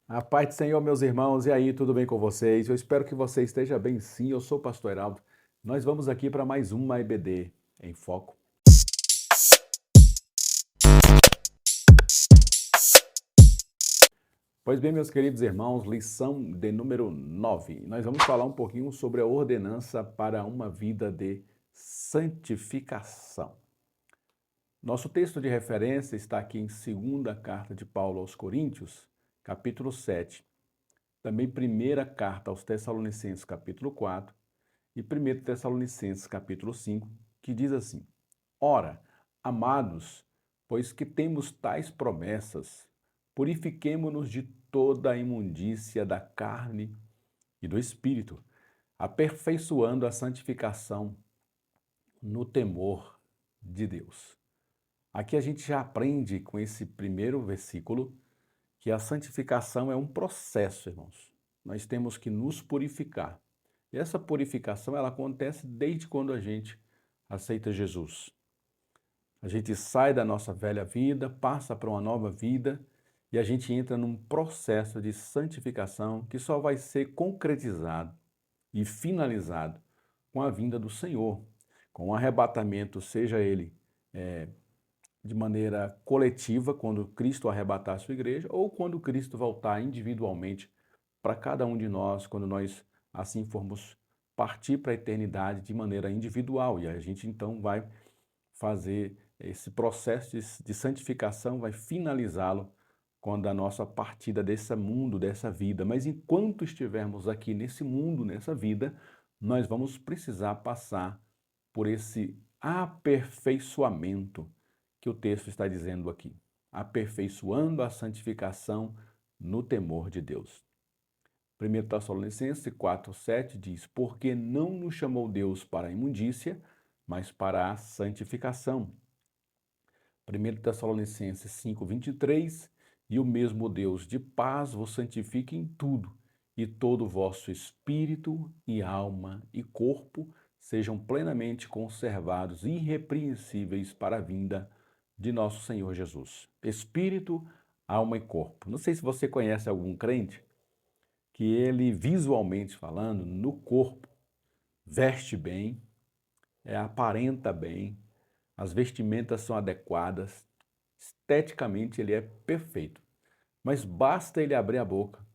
A paz do Senhor, meus irmãos, e aí, tudo bem com vocês? Eu espero que você esteja bem, sim. Eu sou o Pastor Heraldo. Nós vamos aqui para mais uma EBD em Foco. Pois bem, meus queridos irmãos, lição de número 9. Nós vamos falar um pouquinho sobre a ordenança para uma vida de santificação. Nosso texto de referência está aqui em 2ª carta de Paulo aos Coríntios, capítulo 7. Também 1ª carta aos Tessalonicenses, capítulo 4. E 1 Tessalonicenses capítulo 5, que diz assim: Ora, amados, pois que temos tais promessas, purifiquemo-nos de toda a imundícia da carne e do espírito, aperfeiçoando a santificação no temor de Deus. Aqui a gente já aprende com esse primeiro versículo que a santificação é um processo, irmãos. Nós temos que nos purificar. E essa purificação ela acontece desde quando a gente aceita Jesus. A gente sai da nossa velha vida, passa para uma nova vida e a gente entra num processo de santificação que só vai ser concretizado e finalizado com a vinda do Senhor, com o arrebatamento, seja ele de maneira coletiva, quando Cristo arrebatar a sua igreja, ou quando Cristo voltar individualmente para cada um de nós, quando nós assim formos partir para a eternidade de maneira individual. E a gente então vai fazer esse processo de santificação, vai finalizá-lo quando a nossa partida desse mundo, dessa vida. Mas enquanto estivermos aqui nesse mundo, nessa vida, nós vamos precisar passar por esse aperfeiçoamento que o texto está dizendo aqui, aperfeiçoando a santificação no temor de Deus. 1 Tessalonicenses 4,7 diz: Porque não nos chamou Deus para a imundícia, mas para a santificação. 1 Tessalonicenses 5,23: E o mesmo Deus de paz vos santifique em tudo, e todo o vosso espírito e alma e corpo sejam plenamente conservados irrepreensíveis para a vinda de nosso Senhor Jesus. Espírito, alma e corpo. Não sei se você conhece algum crente que ele, visualmente falando, no corpo, veste bem, aparenta bem, as vestimentas são adequadas, esteticamente ele é perfeito. Mas basta ele abrir a boca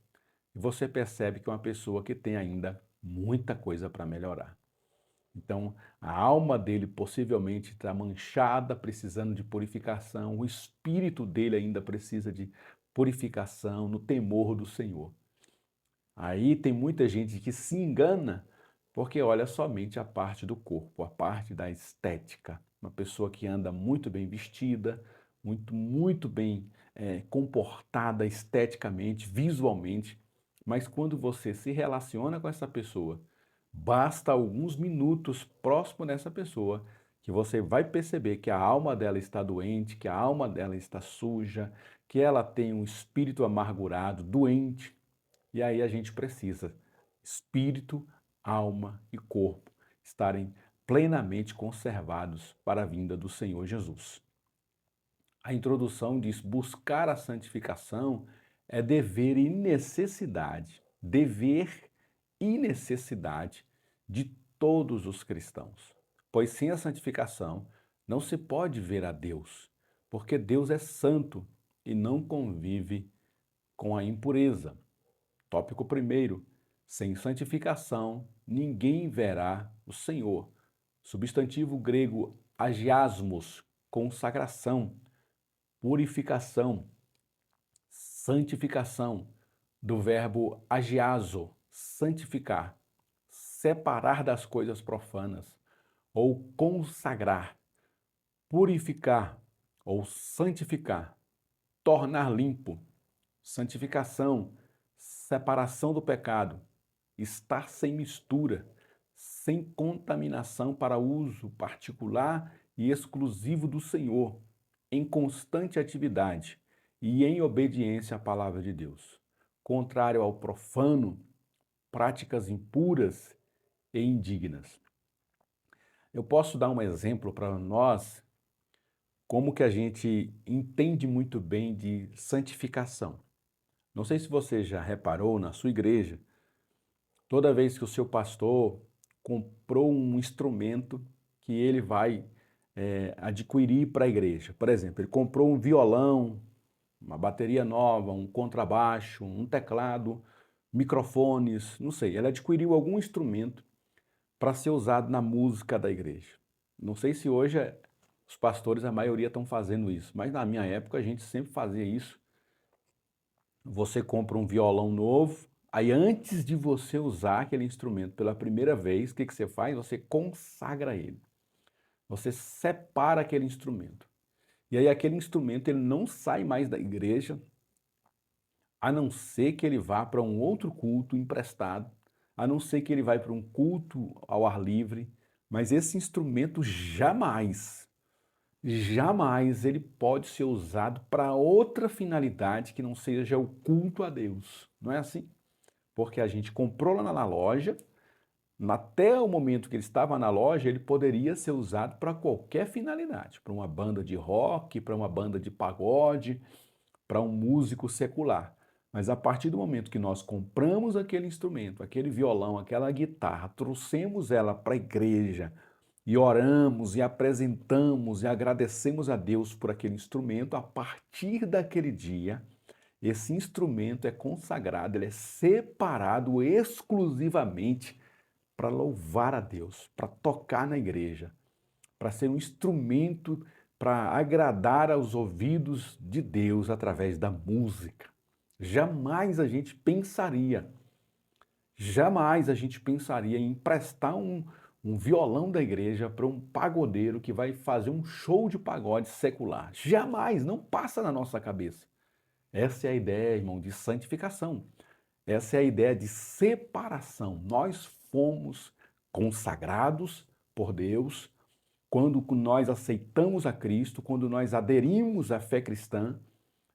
e você percebe que é uma pessoa que tem ainda muita coisa para melhorar. Então, a alma dele possivelmente está manchada, precisando de purificação, o espírito dele ainda precisa de purificação no temor do Senhor. Aí tem muita gente que se engana porque olha somente a parte do corpo, a parte da estética. Uma pessoa que anda muito bem vestida, muito bem comportada esteticamente, visualmente, mas quando você se relaciona com essa pessoa, basta alguns minutos próximo dessa pessoa que você vai perceber que a alma dela está doente, que a alma dela está suja, que ela tem um espírito amargurado, doente. E aí a gente precisa espírito, alma e corpo estarem plenamente conservados para a vinda do Senhor Jesus. A introdução diz: buscar a santificação é dever e necessidade, dever e necessidade de todos os cristãos. Pois sem a santificação não se pode ver a Deus, porque Deus é santo e não convive com a impureza. Tópico primeiro: sem santificação, ninguém verá o Senhor. Substantivo grego agiasmos, consagração, purificação, santificação, do verbo agiazo, santificar, separar das coisas profanas, ou consagrar, purificar ou santificar, tornar limpo, santificação, separação do pecado, estar sem mistura, sem contaminação para uso particular e exclusivo do Senhor, em constante atividade e em obediência à palavra de Deus. Contrário ao profano, práticas impuras e indignas. Eu posso dar um exemplo para nós como que a gente entende muito bem de santificação. Não sei se você já reparou na sua igreja, toda vez que o seu pastor comprou um instrumento que ele vai adquirir para a igreja. Por exemplo, ele comprou um violão, uma bateria nova, um contrabaixo, um teclado, microfones, não sei. Ele adquiriu algum instrumento para ser usado na música da igreja. Não sei se hoje os pastores, a maioria, estão fazendo isso, mas na minha época a gente sempre fazia isso. Você compra um violão novo, aí antes de você usar aquele instrumento pela primeira vez, o que você faz? Você consagra ele. Você separa aquele instrumento. E aí aquele instrumento ele não sai mais da igreja, a não ser que ele vá para um outro culto emprestado, a não ser que ele vá para um culto ao ar livre, mas esse instrumento jamais ele pode ser usado para outra finalidade que não seja o culto a Deus. Não é assim? Porque a gente comprou lá na loja, até o momento que ele estava na loja, ele poderia ser usado para qualquer finalidade, para uma banda de rock, para uma banda de pagode, para um músico secular. Mas a partir do momento que nós compramos aquele instrumento, aquele violão, aquela guitarra, trouxemos ela para a igreja e oramos e apresentamos e agradecemos a Deus por aquele instrumento, a partir daquele dia, esse instrumento é consagrado, ele é separado exclusivamente para louvar a Deus, para tocar na igreja, para ser um instrumento para agradar aos ouvidos de Deus através da música. Jamais a gente pensaria em emprestar um violão da igreja para um pagodeiro que vai fazer um show de pagode secular. Jamais, não passa na nossa cabeça. Essa é a ideia, irmão, de santificação. Essa é a ideia de separação. Nós fomos consagrados por Deus quando nós aceitamos a Cristo, quando nós aderimos à fé cristã,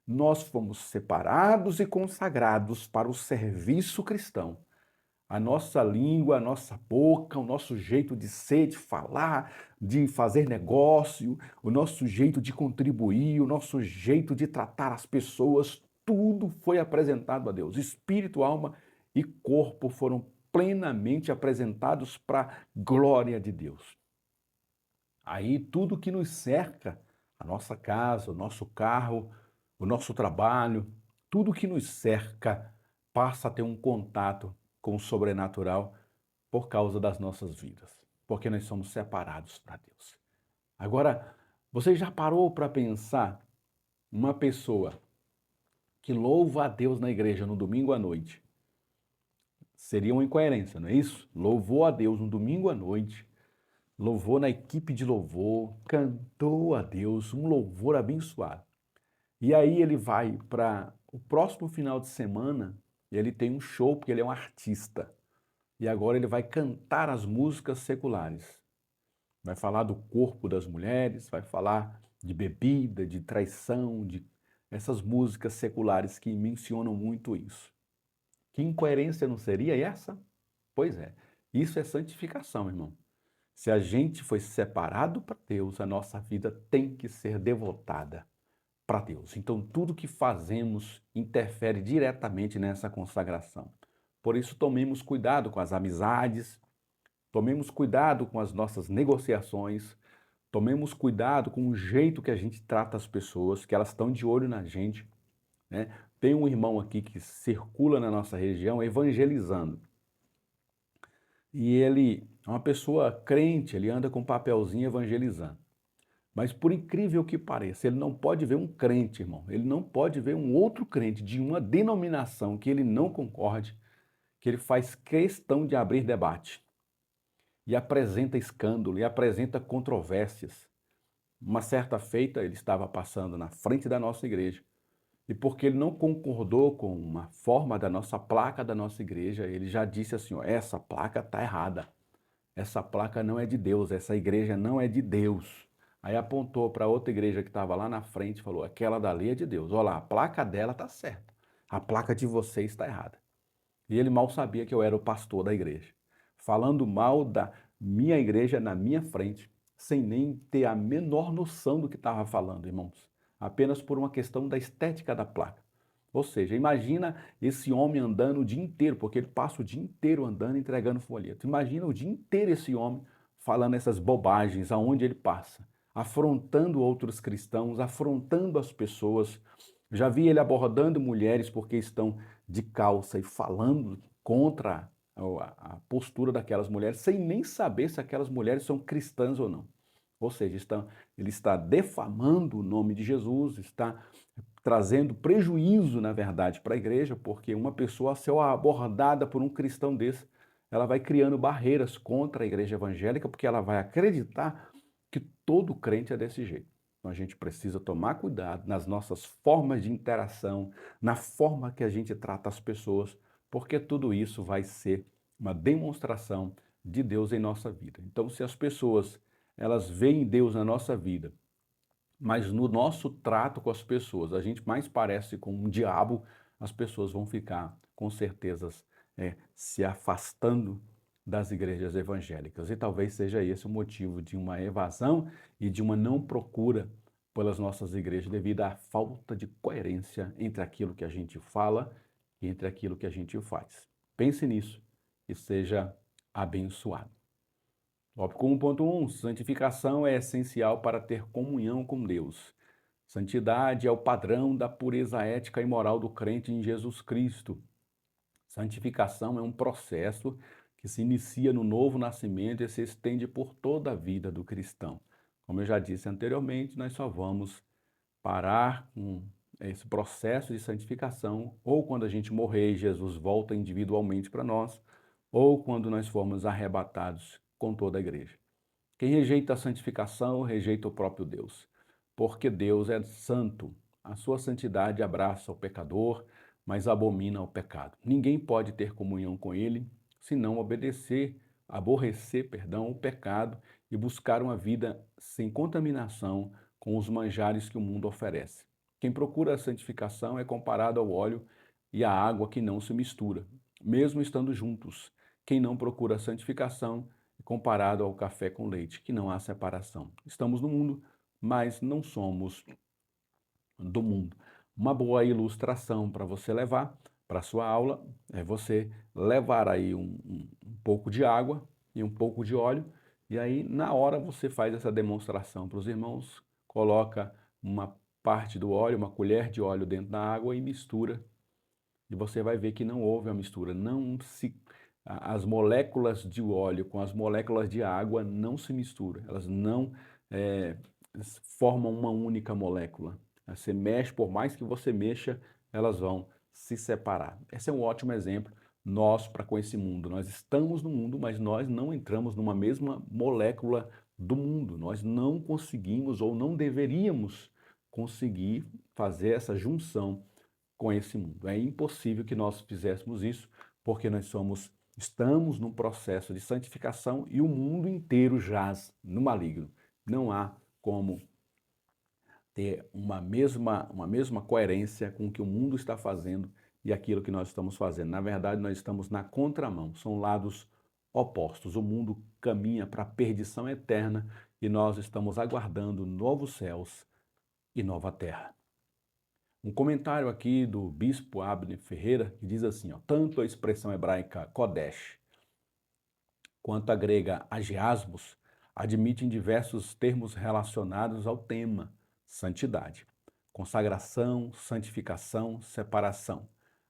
nós fomos separados e consagrados para o serviço cristão. A nossa língua, a nossa boca, o nosso jeito de ser, de falar, de fazer negócio, o nosso jeito de contribuir, o nosso jeito de tratar as pessoas, tudo foi apresentado a Deus. Espírito, alma e corpo foram plenamente apresentados para a glória de Deus. Aí tudo que nos cerca, a nossa casa, o nosso carro, o nosso trabalho, tudo que nos cerca passa a ter um contato com o sobrenatural por causa das nossas vidas, porque nós somos separados para Deus. Agora, você já parou para pensar uma pessoa que louva a Deus na igreja no domingo à noite? Seria uma incoerência, não é isso? Louvou a Deus no domingo à noite, louvou na equipe de louvor, cantou a Deus, um louvor abençoado. E aí ele vai para o próximo final de semana e ele tem um show, porque ele é um artista. E agora ele vai cantar as músicas seculares. Vai falar do corpo das mulheres, vai falar de bebida, de traição, de essas músicas seculares que mencionam muito isso. Que incoerência não seria essa? Pois é, isso é santificação, irmão. Se a gente foi separado para Deus, a nossa vida tem que ser devotada para Deus. Então, tudo que fazemos interfere diretamente nessa consagração. Por isso, tomemos cuidado com as amizades, tomemos cuidado com as nossas negociações, tomemos cuidado com o jeito que a gente trata as pessoas, que elas estão de olho na gente, né? Tem um irmão aqui que circula na nossa região evangelizando. E ele é uma pessoa crente, ele anda com um papelzinho evangelizando. Mas por incrível que pareça, ele não pode ver um crente, irmão. Ele não pode ver um outro crente de uma denominação que ele não concorde, que ele faz questão de abrir debate. E apresenta escândalo, e apresenta controvérsias. Uma certa feita, ele estava passando na frente da nossa igreja. E porque ele não concordou com uma forma da nossa placa da nossa igreja, ele já disse assim, ó, essa placa está errada. Essa placa não é de Deus, essa igreja não é de Deus. Aí apontou para outra igreja que estava lá na frente e falou, aquela dali é de Deus. Olha lá, a placa dela está certa, a placa de vocês está errada. E ele mal sabia que eu era o pastor da igreja, falando mal da minha igreja na minha frente, sem nem ter a menor noção do que estava falando, irmãos. Apenas por uma questão da estética da placa. Ou seja, imagina esse homem andando o dia inteiro, porque ele passa o dia inteiro andando entregando folheto. Imagina o dia inteiro esse homem falando essas bobagens aonde ele passa, afrontando outros cristãos, afrontando as pessoas. Já vi ele abordando mulheres porque estão de calça e falando contra a postura daquelas mulheres, sem nem saber se aquelas mulheres são cristãs ou não. Ou seja, ele está defamando o nome de Jesus, está trazendo prejuízo, na verdade, para a igreja, porque uma pessoa, ao ser abordada por um cristão desse, ela vai criando barreiras contra a igreja evangélica, porque ela vai acreditar que todo crente é desse jeito. Então a gente precisa tomar cuidado nas nossas formas de interação, na forma que a gente trata as pessoas, porque tudo isso vai ser uma demonstração de Deus em nossa vida. Então, se as pessoas elas veem Deus na nossa vida, mas no nosso trato com as pessoas, a gente mais parece com um diabo, as pessoas vão ficar, com certeza, se afastando das igrejas evangélicas. E talvez seja esse o motivo de uma evasão e de uma não procura pelas nossas igrejas, devido à falta de coerência entre aquilo que a gente fala e entre aquilo que a gente faz. Pense nisso e seja abençoado. Tópico 1.1. Santificação é essencial para ter comunhão com Deus. Santidade é o padrão da pureza ética e moral do crente em Jesus Cristo. Santificação é um processo que se inicia no novo nascimento e se estende por toda a vida do cristão. Como eu já disse anteriormente, nós só vamos parar com esse processo de santificação ou quando a gente morrer e Jesus volta individualmente para nós, ou quando nós formos arrebatados com toda a igreja. Quem rejeita a santificação, rejeita o próprio Deus, porque Deus é santo. A sua santidade abraça o pecador, mas abomina o pecado. Ninguém pode ter comunhão com ele se não aborrecer, o pecado e buscar uma vida sem contaminação com os manjares que o mundo oferece. Quem procura a santificação é comparado ao óleo e à água que não se mistura, mesmo estando juntos. Quem não procura a santificação é comparado ao café com leite, que não há separação. Estamos no mundo, mas não somos do mundo. Uma boa ilustração para você levar para a sua aula é você levar aí um pouco de água e um pouco de óleo, e aí na hora você faz essa demonstração para os irmãos, coloca uma parte do óleo, uma colher de óleo dentro da água e mistura, e você vai ver que não houve a mistura, as moléculas de óleo com as moléculas de água não se misturam, elas não formam uma única molécula. Você mexe, por mais que você mexa, elas vão se separar. Esse é um ótimo exemplo nosso para com esse mundo. Nós estamos no mundo, mas nós não entramos numa mesma molécula do mundo. Nós não conseguimos ou não deveríamos conseguir fazer essa junção com esse mundo. É impossível que nós fizéssemos isso, porque estamos num processo de santificação e o mundo inteiro jaz no maligno. Não há como ter uma mesma coerência com o que o mundo está fazendo e aquilo que nós estamos fazendo. Na verdade, nós estamos na contramão, são lados opostos. O mundo caminha para a perdição eterna e nós estamos aguardando novos céus e nova terra. Um comentário aqui do bispo Abner Ferreira, que diz assim, ó, tanto a expressão hebraica Kodesh quanto a grega agiasmos admitem diversos termos relacionados ao tema santidade, consagração, santificação, separação.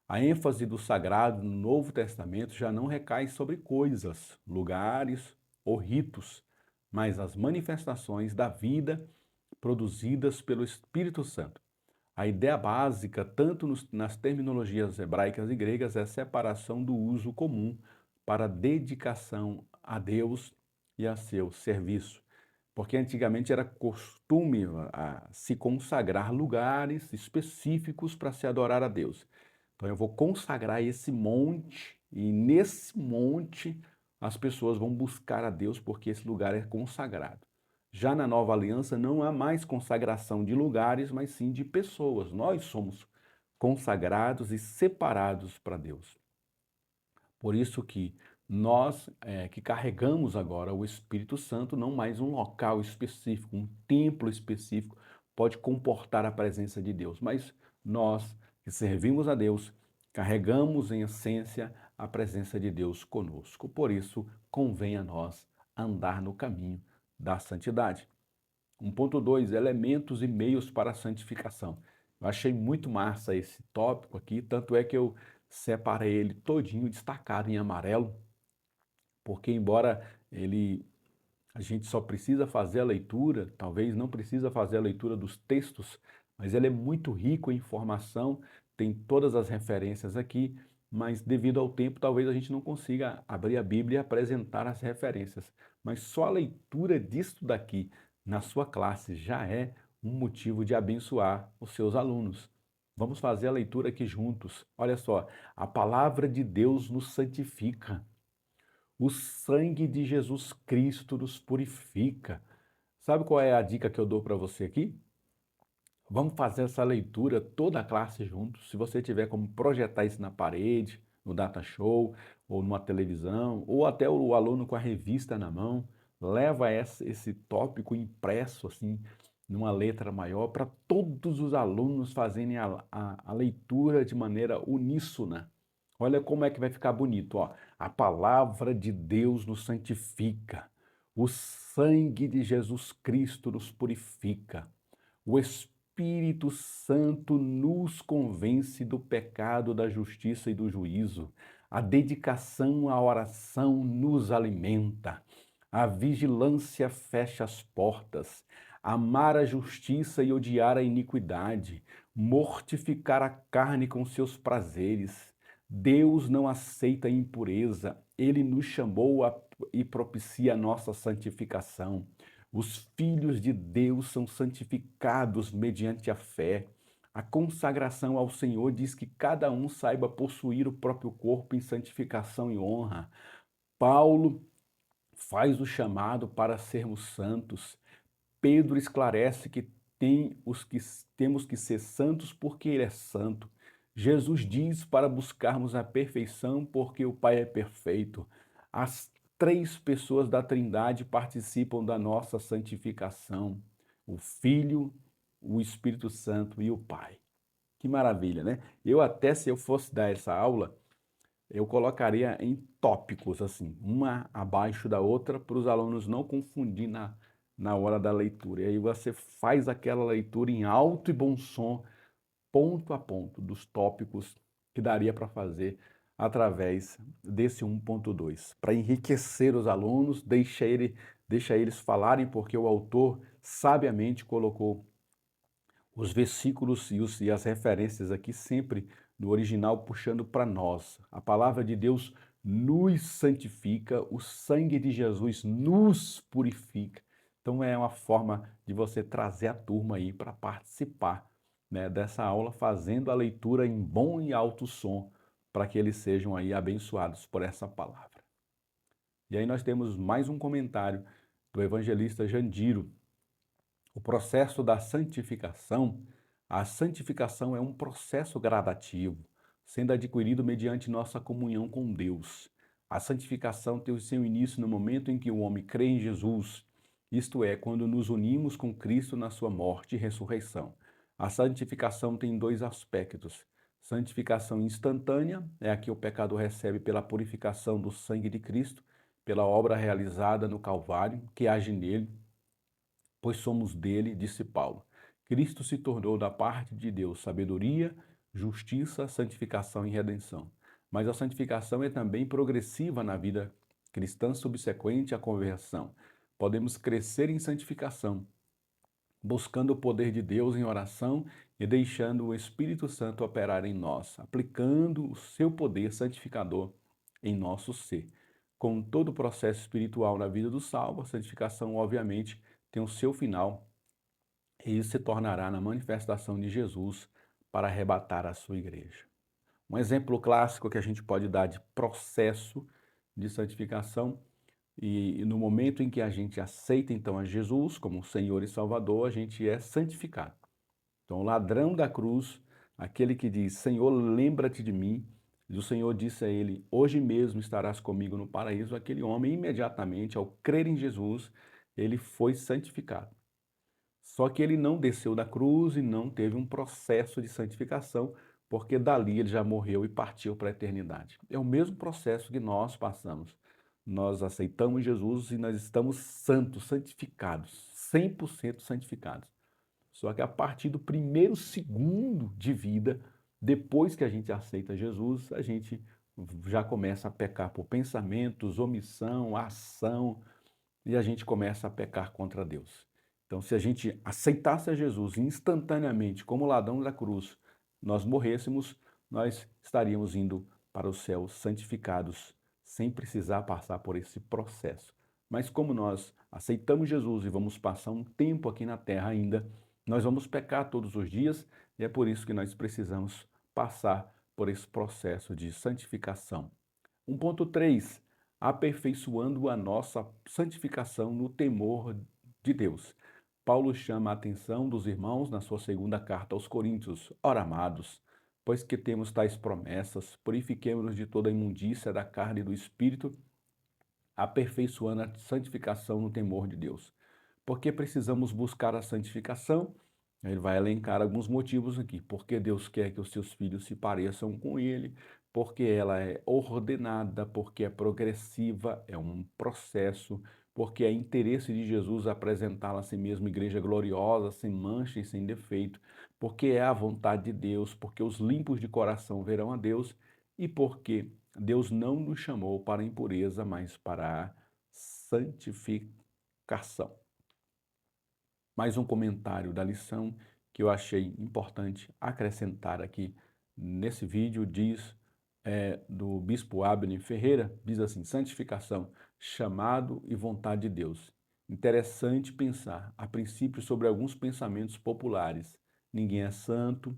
A ênfase do sagrado no Novo Testamento já não recai sobre coisas, lugares ou ritos, mas as manifestações da vida produzidas pelo Espírito Santo. A ideia básica, tanto nas terminologias hebraicas e gregas, é a separação do uso comum para a dedicação a Deus e a seu serviço. Porque antigamente era costume se consagrar lugares específicos para se adorar a Deus. Então eu vou consagrar esse monte e nesse monte as pessoas vão buscar a Deus porque esse lugar é consagrado. Já na nova aliança não há mais consagração de lugares, mas sim de pessoas. Nós somos consagrados e separados para Deus. Por isso que nós que carregamos agora o Espírito Santo, não mais um local específico, um templo específico, pode comportar a presença de Deus, mas nós que servimos a Deus, carregamos em essência a presença de Deus conosco. Por isso, convém a nós andar no caminho da santidade. 1.2, elementos e meios para a santificação. Eu achei muito massa esse tópico aqui, tanto é que eu separei ele todinho, destacado em amarelo, porque embora a gente só precisa fazer a leitura, talvez não precisa fazer a leitura dos textos, mas ele é muito rico em informação, tem todas as referências aqui, mas devido ao tempo, talvez a gente não consiga abrir a Bíblia e apresentar as referências. Mas só a leitura disto daqui na sua classe já é um motivo de abençoar os seus alunos. Vamos fazer a leitura aqui juntos. Olha só, a palavra de Deus nos santifica. O sangue de Jesus Cristo nos purifica. Sabe qual é a dica que eu dou para você aqui? Vamos fazer essa leitura toda a classe juntos. Se você tiver como projetar isso na parede, no data show, ou numa televisão, ou até o aluno com a revista na mão, leva esse tópico impresso assim, numa letra maior, para todos os alunos fazerem a leitura de maneira uníssona. Olha como é que vai ficar bonito, ó. A palavra de Deus nos santifica. O sangue de Jesus Cristo nos purifica. O Espírito Santo nos convence do pecado, da justiça e do juízo. A dedicação à oração nos alimenta. A vigilância fecha as portas. Amar a justiça e odiar a iniquidade. Mortificar a carne com seus prazeres. Deus não aceita impureza. Ele nos chamou e propicia a nossa santificação. Os filhos de Deus são santificados mediante a fé. A consagração ao Senhor diz que cada um saiba possuir o próprio corpo em santificação e honra. Paulo faz o chamado para sermos santos. Pedro esclarece que temos que ser santos porque ele é santo. Jesus diz para buscarmos a perfeição porque o Pai é perfeito. As três pessoas da Trindade participam da nossa santificação: o Filho, o Espírito Santo e o Pai. Que maravilha, né? Eu até, se eu fosse dar essa aula, eu colocaria em tópicos, assim, uma abaixo da outra, para os alunos não confundir na hora da leitura. E aí você faz aquela leitura em alto e bom som, ponto a ponto, dos tópicos que daria para fazer através desse 1.2, para enriquecer os alunos, deixa eles falarem, porque o autor sabiamente colocou os versículos e as referências aqui sempre no original puxando para nós. A palavra de Deus nos santifica, o sangue de Jesus nos purifica. Então é uma forma de você trazer a turma aí para participar, né, dessa aula, fazendo a leitura em bom e alto som, para que eles sejam aí abençoados por essa palavra. E aí nós temos mais um comentário do evangelista Jandiro. O processo da santificação, a santificação é um processo gradativo, sendo adquirido mediante nossa comunhão com Deus. A santificação tem o seu início no momento em que o homem crê em Jesus, isto é, quando nos unimos com Cristo na sua morte e ressurreição. A santificação tem dois aspectos. Santificação instantânea é a que o pecador recebe pela purificação do sangue de Cristo, pela obra realizada no Calvário, que age nele, pois somos dele, disse Paulo. Cristo se tornou da parte de Deus sabedoria, justiça, santificação e redenção. Mas a santificação é também progressiva na vida cristã subsequente à conversão. Podemos crescer em santificação, buscando o poder de Deus em oração e deixando o Espírito Santo operar em nós, aplicando o seu poder santificador em nosso ser. Com todo o processo espiritual na vida do salvo, a santificação, obviamente, tem o seu final e isso se tornará na manifestação de Jesus para arrebatar a sua igreja. Um exemplo clássico que a gente pode dar de processo de santificação e no momento em que a gente aceita então a Jesus como Senhor e Salvador, a gente é santificado. Então, o ladrão da cruz, aquele que diz, Senhor, lembra-te de mim, e o Senhor disse a ele, hoje mesmo estarás comigo no paraíso, aquele homem imediatamente, ao crer em Jesus, ele foi santificado. Só que ele não desceu da cruz e não teve um processo de santificação, porque dali ele já morreu e partiu para a eternidade. É o mesmo processo que nós passamos. Nós aceitamos Jesus e nós estamos santos, santificados, 100% santificados. Só que a partir do primeiro segundo de vida, depois que a gente aceita Jesus, a gente já começa a pecar por pensamentos, omissão, ação, e a gente começa a pecar contra Deus. Então, se a gente aceitasse a Jesus instantaneamente, como o ladrão da cruz, nós morrêssemos, nós estaríamos indo para o céu santificados, sem precisar passar por esse processo. Mas como nós aceitamos Jesus e vamos passar um tempo aqui na terra ainda, nós vamos pecar todos os dias e é por isso que nós precisamos passar por esse processo de santificação. 1.3, aperfeiçoando a nossa santificação no temor de Deus. Paulo chama a atenção dos irmãos na sua segunda carta aos Coríntios. Ora, amados, pois que temos tais promessas, purifiquemo-nos de toda a imundícia da carne e do espírito, aperfeiçoando a santificação no temor de Deus. Porque precisamos buscar a santificação? Ele vai elencar alguns motivos aqui. Porque Deus quer que os seus filhos se pareçam com Ele, porque ela é ordenada, porque é progressiva, é um processo, porque é interesse de Jesus apresentá-la a si mesmo igreja gloriosa, sem mancha e sem defeito, porque é a vontade de Deus, porque os limpos de coração verão a Deus e porque Deus não nos chamou para a impureza, mas para a santificação. Mais um comentário da lição que eu achei importante acrescentar aqui nesse vídeo, diz do bispo Abner Ferreira, diz assim: santificação, chamado e vontade de Deus. Interessante pensar, a princípio, sobre alguns pensamentos populares. Ninguém é santo,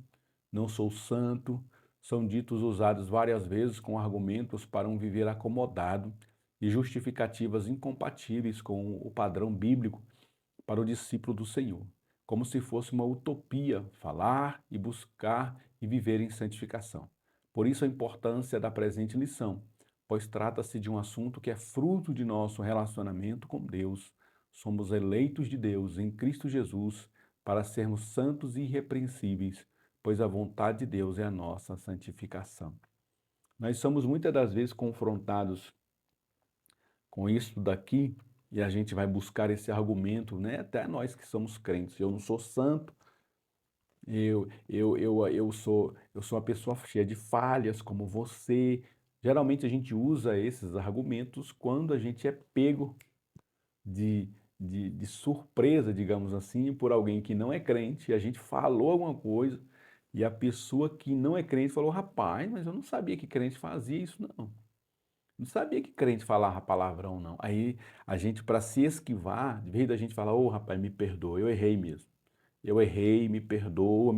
não sou santo, são ditos usados várias vezes com argumentos para um viver acomodado e justificativas incompatíveis com o padrão bíblico para o discípulo do Senhor, como se fosse uma utopia falar e buscar e viver em santificação. Por isso a importância da presente lição, pois trata-se de um assunto que é fruto de nosso relacionamento com Deus. Somos eleitos de Deus em Cristo Jesus para sermos santos e irrepreensíveis, pois a vontade de Deus é a nossa santificação. Nós somos muitas das vezes confrontados com isso daqui e a gente vai buscar esse argumento, né? Até nós que somos crentes. Eu não sou santo, eu sou uma pessoa cheia de falhas como você. Geralmente a gente usa esses argumentos quando a gente é pego de surpresa, digamos assim, por alguém que não é crente, e a gente falou alguma coisa, e a pessoa que não é crente falou: rapaz, mas eu não sabia que crente fazia isso, não. Não sabia que crente falava palavrão, não. Aí a gente, para se esquivar, de vez da gente falar: ô rapaz, me perdoa, eu errei mesmo. Eu errei, me perdoa,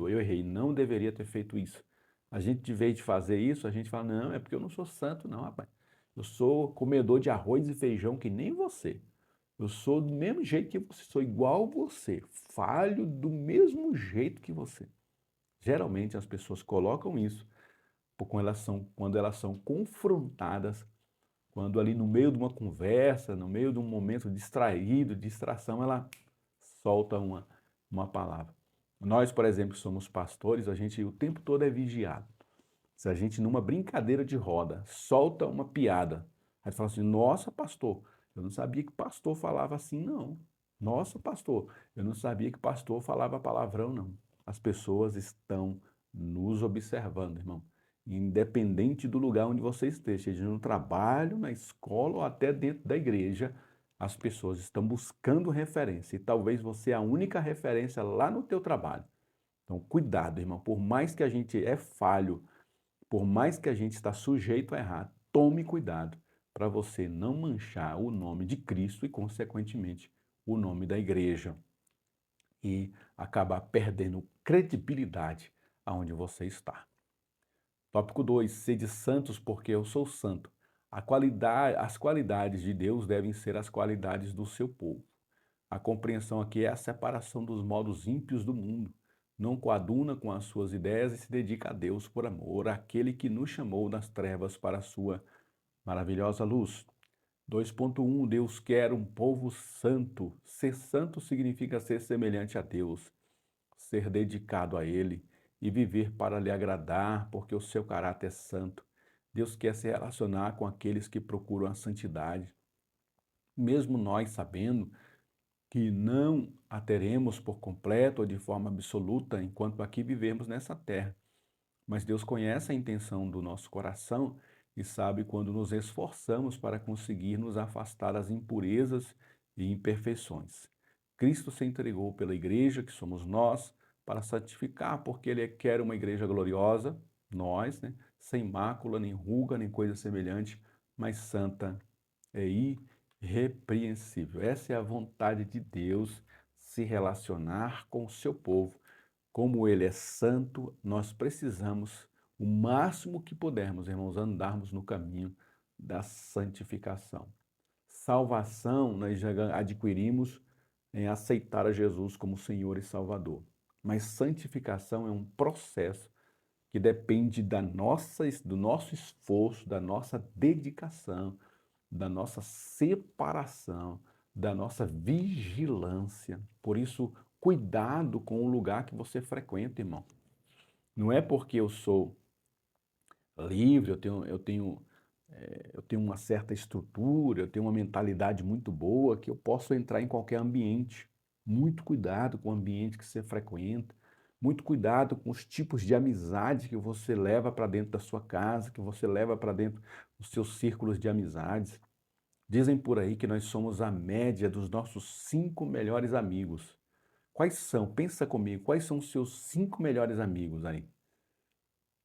eu errei, não deveria ter feito isso. A gente, de vez de fazer isso, a gente fala: não, é porque eu não sou santo, não, rapaz. Eu sou comedor de arroz e feijão que nem você. Eu sou do mesmo jeito que você, sou igual a você, falho do mesmo jeito que você. Geralmente as pessoas colocam isso quando elas são confrontadas, quando ali no meio de uma conversa, no meio de um momento distraído, distração, ela solta uma palavra. Nós, por exemplo, somos pastores, a gente o tempo todo é vigiado. Se a gente, numa brincadeira de roda, solta uma piada, aí fala assim: nossa, pastor, eu não sabia que pastor falava assim, não. Nossa, pastor, eu não sabia que pastor falava palavrão, não. As pessoas estão nos observando, irmão. Independente do lugar onde você esteja, seja no trabalho, na escola ou até dentro da igreja, as pessoas estão buscando referência. E talvez você é a única referência lá no teu trabalho. Então, cuidado, irmão. Por mais que a gente é falho, por mais que a gente está sujeito a errar, tome cuidado para você não manchar o nome de Cristo e, consequentemente, o nome da igreja e acabar perdendo credibilidade aonde você está. Tópico 2. Sede santos porque eu sou santo. As qualidades de Deus devem ser as qualidades do seu povo. A compreensão aqui é a separação dos modos ímpios do mundo. Não coaduna com as suas ideias e se dedica a Deus por amor, àquele que nos chamou das trevas para a sua maravilhosa luz. 2.1. Deus quer um povo santo. Ser santo significa ser semelhante a Deus, ser dedicado a Ele e viver para lhe agradar, porque o seu caráter é santo. Deus quer se relacionar com aqueles que procuram a santidade. Mesmo nós sabendo que não a teremos por completo ou de forma absoluta enquanto aqui vivemos nessa terra. Mas Deus conhece a intenção do nosso coração e sabe quando nos esforçamos para conseguir nos afastar das impurezas e imperfeições. Cristo se entregou pela igreja, que somos nós, para santificar, porque Ele quer uma igreja gloriosa, nós, né, sem mácula, nem ruga, nem coisa semelhante, mas santa e irrepreensível. Essa é a vontade de Deus, se relacionar com o seu povo. Como Ele é santo, nós precisamos, o máximo que pudermos, irmãos, andarmos no caminho da santificação. Salvação nós já adquirimos em aceitar a Jesus como Senhor e Salvador. Mas santificação é um processo que depende do nosso esforço, da nossa dedicação, da nossa separação, da nossa vigilância. Por isso, cuidado com o lugar que você frequenta, irmão. Não é porque eu sou livre, eu tenho uma certa estrutura, eu tenho uma mentalidade muito boa, que eu posso entrar em qualquer ambiente. Muito cuidado com o ambiente que você frequenta, muito cuidado com os tipos de amizade que você leva para dentro da sua casa, que você leva para dentro dos seus círculos de amizades. Dizem por aí que nós somos a média dos nossos 5 melhores amigos. Quais são? Pensa comigo, quais são os seus 5 melhores amigos aí?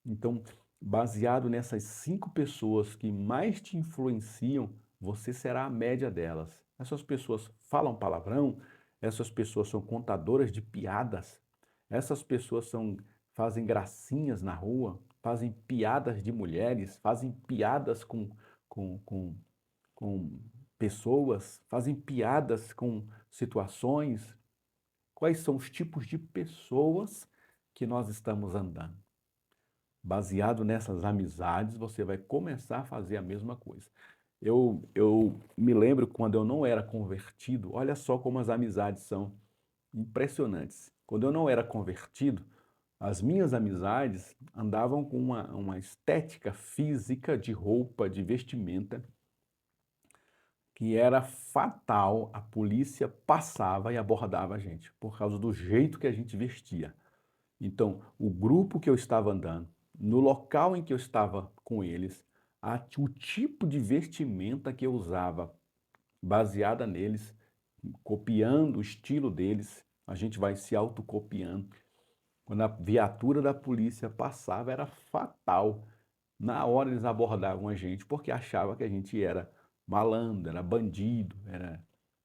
Então, baseado nessas 5 pessoas que mais te influenciam, você será a média delas. Essas pessoas falam palavrão, essas pessoas são contadoras de piadas, essas pessoas fazem gracinhas na rua, fazem piadas de mulheres, fazem piadas com pessoas, fazem piadas com situações. Quais são os tipos de pessoas que nós estamos andando? Baseado nessas amizades, você vai começar a fazer a mesma coisa. Eu me lembro quando eu não era convertido, olha só como as amizades são impressionantes. Quando eu não era convertido, as minhas amizades andavam com uma estética física de roupa, de vestimenta, que era fatal. A polícia passava e abordava a gente por causa do jeito que a gente vestia. Então, o grupo que eu estava andando, no local em que eu estava com eles, o tipo de vestimenta que eu usava, baseada neles, copiando o estilo deles, a gente vai se autocopiando. Quando a viatura da polícia passava, era fatal. Na hora eles abordavam a gente porque achavam que a gente era malandro, era bandido,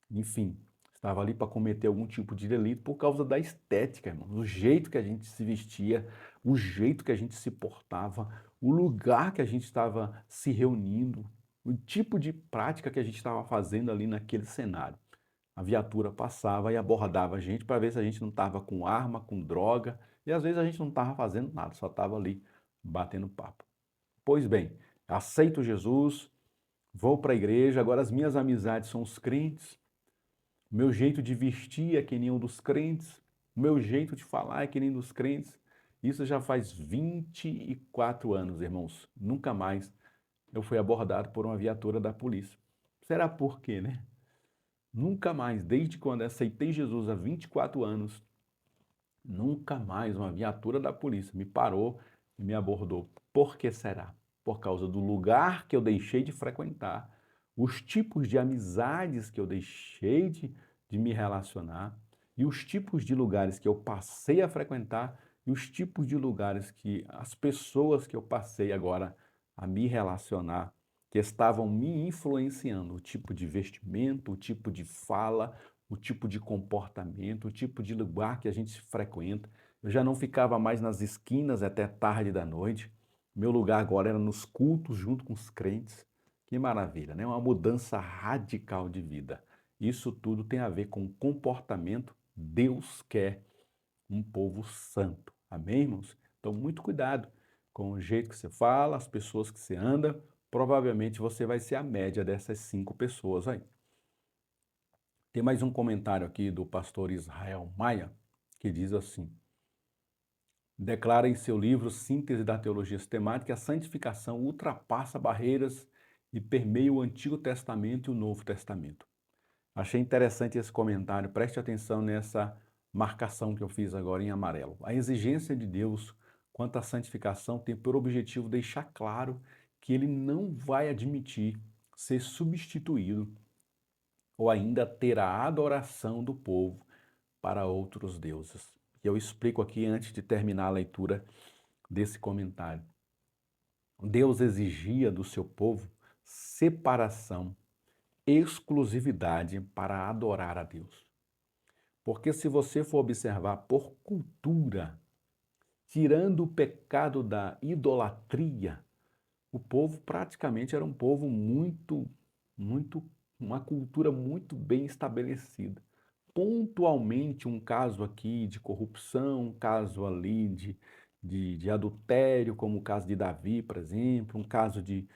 enfim, estava ali para cometer algum tipo de delito por causa da estética, irmão, o jeito que a gente se vestia, o jeito que a gente se portava, o lugar que a gente estava se reunindo, o tipo de prática que a gente estava fazendo ali naquele cenário. A viatura passava e abordava a gente para ver se a gente não estava com arma, com droga, e às vezes a gente não estava fazendo nada, só estava ali batendo papo. Pois bem, aceito Jesus, vou para a igreja, agora as minhas amizades são os crentes, o meu jeito de vestir é que nem um dos crentes, o meu jeito de falar é que nem um dos crentes. Isso já faz 24 anos, irmãos. Nunca mais eu fui abordado por uma viatura da polícia. Será por quê, né? Nunca mais, desde quando aceitei Jesus há 24 anos, nunca mais uma viatura da polícia me parou e me abordou. Por que será? Por causa do lugar que eu deixei de frequentar, os tipos de amizades que eu deixei de me relacionar e os tipos de lugares que eu passei a frequentar e os tipos de lugares que as pessoas que eu passei agora a me relacionar, que estavam me influenciando, o tipo de vestimento, o tipo de fala, o tipo de comportamento, o tipo de lugar que a gente frequenta. Eu já não ficava mais nas esquinas até tarde da noite. Meu lugar agora era nos cultos junto com os crentes. Que maravilha, né? Uma mudança radical de vida. Isso tudo tem a ver com comportamento. Deus quer um povo santo. Amém, irmãos? Então, muito cuidado com o jeito que você fala, as pessoas que você anda. Provavelmente você vai ser a média dessas 5 pessoas aí. Tem mais um comentário aqui do pastor Israel Maia, que diz assim: declara em seu livro Síntese da Teologia Sistemática que a santificação ultrapassa barreiras e permeia o Antigo Testamento e o Novo Testamento. Achei interessante esse comentário, preste atenção nessa marcação que eu fiz agora em amarelo. A exigência de Deus quanto à santificação tem por objetivo deixar claro que ele não vai admitir ser substituído ou ainda ter a adoração do povo para outros deuses. E eu explico aqui antes de terminar a leitura desse comentário. Deus exigia do seu povo separação, exclusividade para adorar a Deus. Porque se você for observar por cultura, tirando o pecado da idolatria, o povo praticamente era um povo uma cultura muito bem estabelecida. Pontualmente um caso aqui de corrupção, um caso ali de adultério, como o caso de Davi, por exemplo, um caso de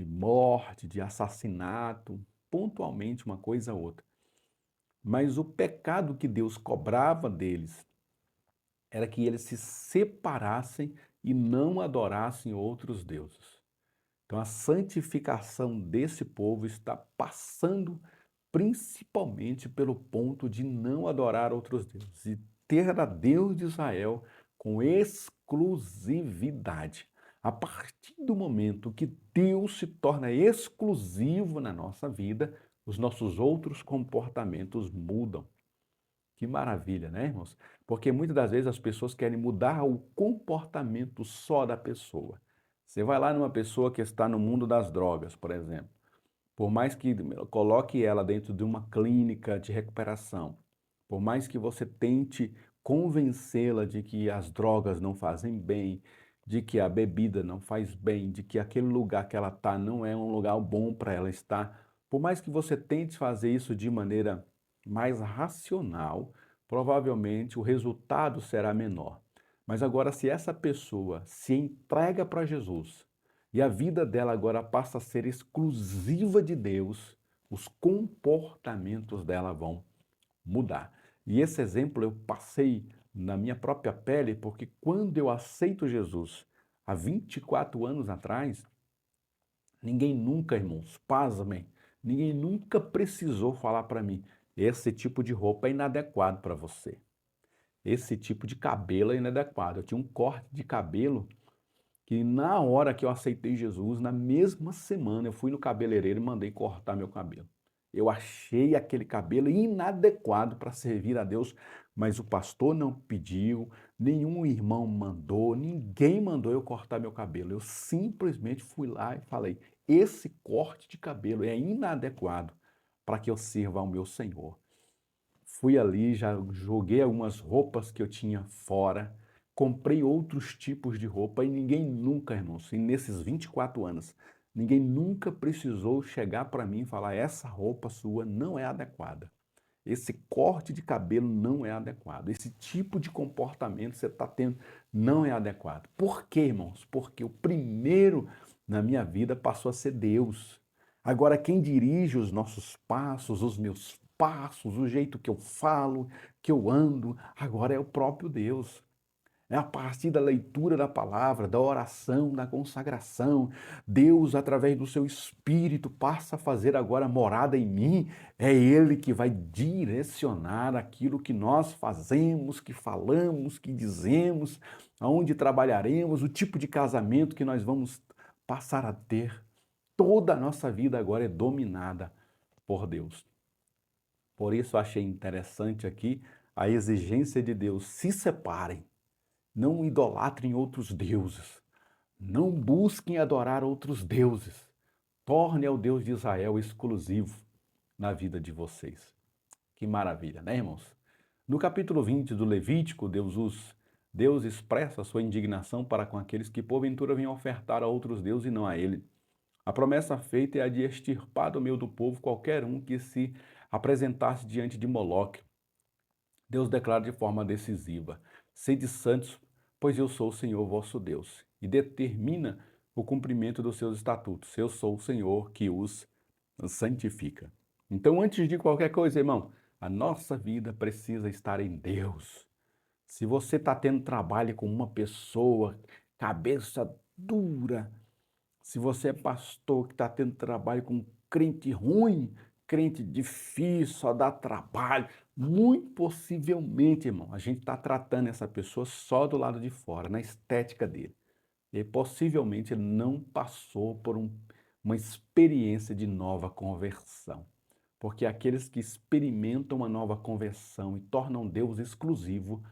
morte, de assassinato, pontualmente uma coisa ou outra. Mas o pecado que Deus cobrava deles era que eles se separassem e não adorassem outros deuses. Então a santificação desse povo está passando principalmente pelo ponto de não adorar outros deuses e ter a Deus de Israel com exclusividade. A partir do momento que Deus se torna exclusivo na nossa vida, os nossos outros comportamentos mudam. Que maravilha, né, irmãos? Porque muitas das vezes as pessoas querem mudar o comportamento só da pessoa. Você vai lá numa pessoa que está no mundo das drogas, por exemplo. Por mais que coloque ela dentro de uma clínica de recuperação, por mais que você tente convencê-la de que as drogas não fazem bem, de que a bebida não faz bem, de que aquele lugar que ela está não é um lugar bom para ela estar, por mais que você tente fazer isso de maneira mais racional, provavelmente o resultado será menor. Mas agora, se essa pessoa se entrega para Jesus, e a vida dela agora passa a ser exclusiva de Deus, os comportamentos dela vão mudar. E esse exemplo eu passei na minha própria pele, porque quando eu aceito Jesus, há 24 anos atrás, ninguém nunca, irmãos, pasmem, ninguém nunca precisou falar para mim, esse tipo de roupa é inadequado para você. Esse tipo de cabelo é inadequado. Eu tinha um corte de cabelo que na hora que eu aceitei Jesus, na mesma semana, eu fui no cabeleireiro e mandei cortar meu cabelo. Eu achei aquele cabelo inadequado para servir a Deus, mas o pastor não pediu, nenhum irmão mandou, ninguém mandou eu cortar meu cabelo. Eu simplesmente fui lá e falei: esse corte de cabelo é inadequado para que eu sirva ao meu Senhor. Fui ali, já joguei algumas roupas que eu tinha fora, comprei outros tipos de roupa e ninguém nunca, irmãos, e nesses 24 anos, ninguém nunca precisou chegar para mim e falar: essa roupa sua não é adequada. Esse corte de cabelo não é adequado. Esse tipo de comportamento que você está tendo não é adequado. Por quê, irmãos? Porque o primeiro na minha vida passou a ser Deus. Agora, quem dirige os nossos passos, os meus passos, o jeito que eu falo, que eu ando, agora é o próprio Deus. É a partir da leitura da palavra, da oração, da consagração. Deus, através do seu Espírito, passa a fazer agora morada em mim. É Ele que vai direcionar aquilo que nós fazemos, que falamos, que dizemos, aonde trabalharemos, o tipo de casamento que nós vamos passar a ter. Toda a nossa vida agora é dominada por Deus. Por isso achei interessante aqui a exigência de Deus: se separem. Não idolatrem outros deuses. Não busquem adorar outros deuses. Torne ao Deus de Israel exclusivo na vida de vocês. Que maravilha, né, irmãos? No capítulo 20 do Levítico, Deus expressa a sua indignação para com aqueles que porventura venham ofertar a outros deuses e não a ele. A promessa feita é a de extirpar do meio do povo qualquer um que se apresentasse diante de Moloque. Deus declara de forma decisiva: sede santos, pois eu sou o Senhor vosso Deus, e determina o cumprimento dos seus estatutos. Eu sou o Senhor que os santifica. Então, antes de qualquer coisa, irmão, a nossa vida precisa estar em Deus. Se você está tendo trabalho com uma pessoa, cabeça dura, se você é pastor que está tendo trabalho com um crente ruim, crente difícil, só dá trabalho, muito possivelmente, irmão, a gente está tratando essa pessoa só do lado de fora, na estética dele. E possivelmente ele não passou por uma experiência de nova conversão. Porque aqueles que experimentam uma nova conversão e tornam Deus exclusivo,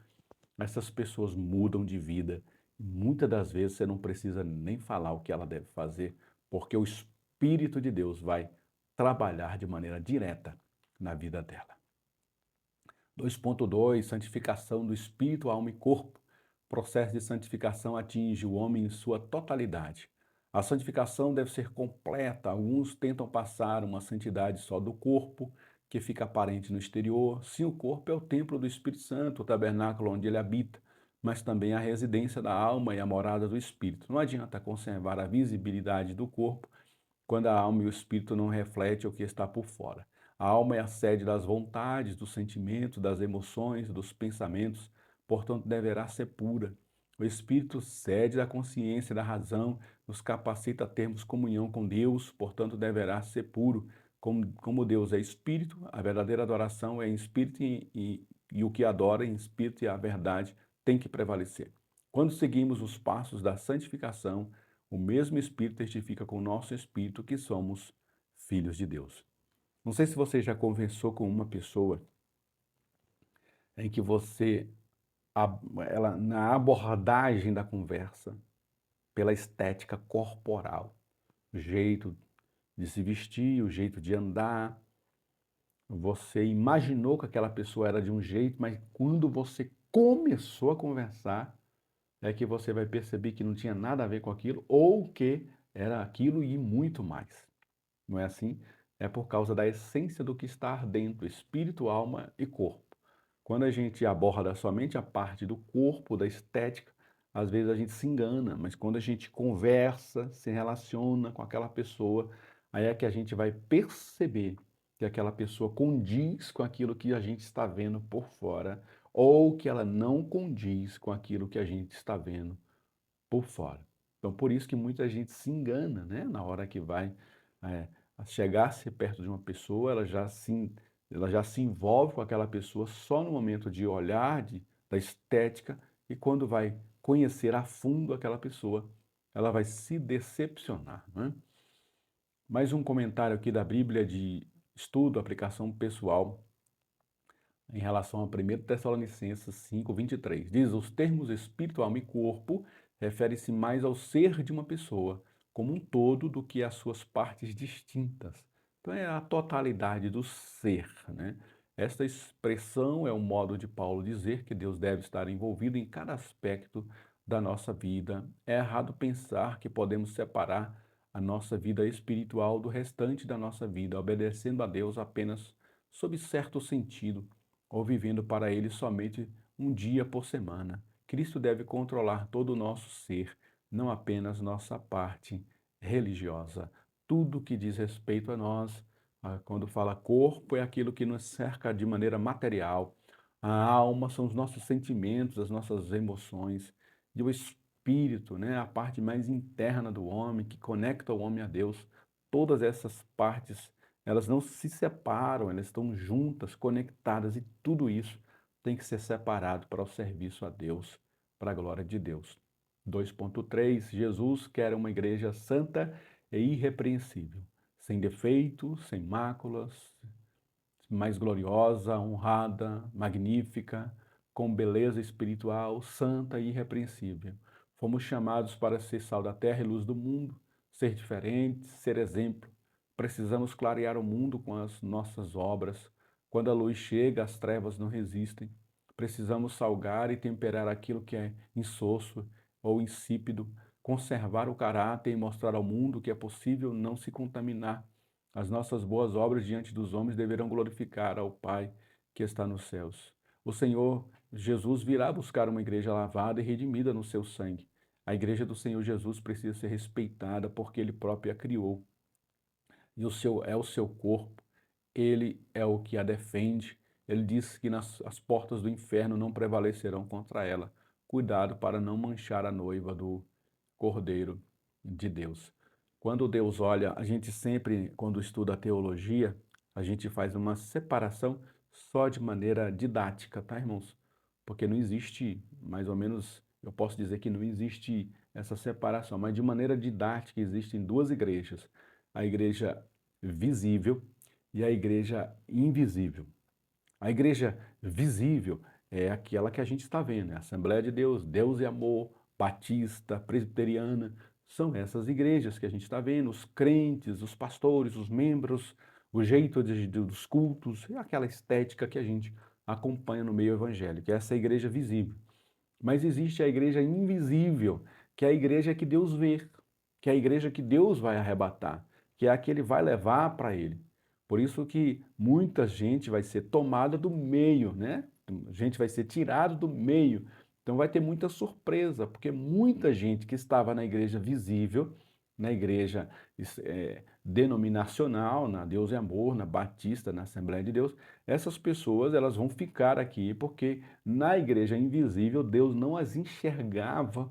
essas pessoas mudam de vida. Muitas das vezes você não precisa nem falar o que ela deve fazer, porque o Espírito de Deus vai trabalhar de maneira direta na vida dela. 2.2, santificação do espírito, alma e corpo. O processo de santificação atinge o homem em sua totalidade. A santificação deve ser completa. Alguns tentam passar uma santidade só do corpo, que fica aparente no exterior. Sim, o corpo é o templo do Espírito Santo, o tabernáculo onde ele habita, mas também a residência da alma e a morada do espírito. Não adianta conservar a visibilidade do corpo quando a alma e o espírito não refletem o que está por fora. A alma é a sede das vontades, dos sentimentos, das emoções, dos pensamentos, portanto deverá ser pura. O espírito sede da consciência e da razão, nos capacita a termos comunhão com Deus, portanto deverá ser puro. Como Deus é espírito, a verdadeira adoração é em espírito e o que adora em espírito e a verdade tem que prevalecer. Quando seguimos os passos da santificação, o mesmo Espírito testifica com o nosso espírito que somos filhos de Deus. Não sei se você já conversou com uma pessoa em que ela, na abordagem da conversa, pela estética corporal, o jeito de se vestir, o jeito de andar, você imaginou que aquela pessoa era de um jeito, mas quando você começou a conversar, é que você vai perceber que não tinha nada a ver com aquilo ou que era aquilo e muito mais. Não é assim? É por causa da essência do que está dentro, espírito, alma e corpo. Quando a gente aborda somente a parte do corpo, da estética, às vezes a gente se engana, mas quando a gente conversa, se relaciona com aquela pessoa, aí é que a gente vai perceber que aquela pessoa condiz com aquilo que a gente está vendo por fora, ou que ela não condiz com aquilo que a gente está vendo por fora. Então, por isso que muita gente se engana, né? Na hora que vai é, chegar-se perto de uma pessoa, ela já se envolve com aquela pessoa só no momento de olhar, da estética, e quando vai conhecer a fundo aquela pessoa, ela vai se decepcionar, né? Mais um comentário aqui da Bíblia de estudo, aplicação pessoal, em relação a 1 Tessalonicenses 5:23. Diz, os termos espírito, alma e corpo refere-se mais ao ser de uma pessoa como um todo do que às suas partes distintas. Então é a totalidade do ser, né? Esta expressão é um modo de Paulo dizer que Deus deve estar envolvido em cada aspecto da nossa vida. É errado pensar que podemos separar a nossa vida espiritual do restante da nossa vida, obedecendo a Deus apenas sob certo sentido ou vivendo para Ele somente um dia por semana. Cristo deve controlar todo o nosso ser, não apenas nossa parte religiosa. Tudo que diz respeito a nós, quando fala corpo, é aquilo que nos cerca de maneira material. A alma são os nossos sentimentos, as nossas emoções. E o espírito, né, a parte mais interna do homem, que conecta o homem a Deus. Todas essas partes elas não se separam, elas estão juntas, conectadas, e tudo isso tem que ser separado para o serviço a Deus, para a glória de Deus. 2.3, Jesus quer uma igreja santa e irrepreensível, sem defeito, sem máculas, mais gloriosa, honrada, magnífica, com beleza espiritual, santa e irrepreensível. Fomos chamados para ser sal da terra e luz do mundo, ser diferentes, ser exemplo. Precisamos clarear o mundo com as nossas obras. Quando a luz chega, as trevas não resistem. Precisamos salgar e temperar aquilo que é insosso ou insípido, conservar o caráter e mostrar ao mundo que é possível não se contaminar. As nossas boas obras diante dos homens deverão glorificar ao Pai que está nos céus. O Senhor Jesus virá buscar uma igreja lavada e redimida no seu sangue. A igreja do Senhor Jesus precisa ser respeitada porque Ele próprio a criou. E é o seu corpo. Ele é o que a defende ele diz que as portas do inferno não prevalecerão contra ela. Cuidado para não manchar a noiva do Cordeiro de Deus. Quando Deus olha, a gente sempre, quando estuda a teologia, a gente faz uma separação só de maneira didática, tá, irmãos? Porque não existe, mais ou menos, eu posso dizer que não existe essa separação, mas de maneira didática existem duas igrejas: a igreja visível e a igreja invisível. A igreja visível é aquela que a gente está vendo, é a Assembleia de Deus, Deus e Amor, Batista, Presbiteriana, são essas igrejas que a gente está vendo, os crentes, os pastores, os membros, o jeito dos cultos, é aquela estética que a gente acompanha no meio evangélico, é essa igreja visível. Mas existe a igreja invisível, que é a igreja que Deus vê, que é a igreja que Deus vai arrebatar, que é a que Ele vai levar para Ele. Por isso que muita gente vai ser tomada do meio, né? A gente vai ser tirado do meio. Então vai ter muita surpresa, porque muita gente que estava na igreja visível, na igreja denominacional, na Deus e Amor, na Batista, na Assembleia de Deus, essas pessoas elas vão ficar aqui porque na igreja invisível Deus não as enxergava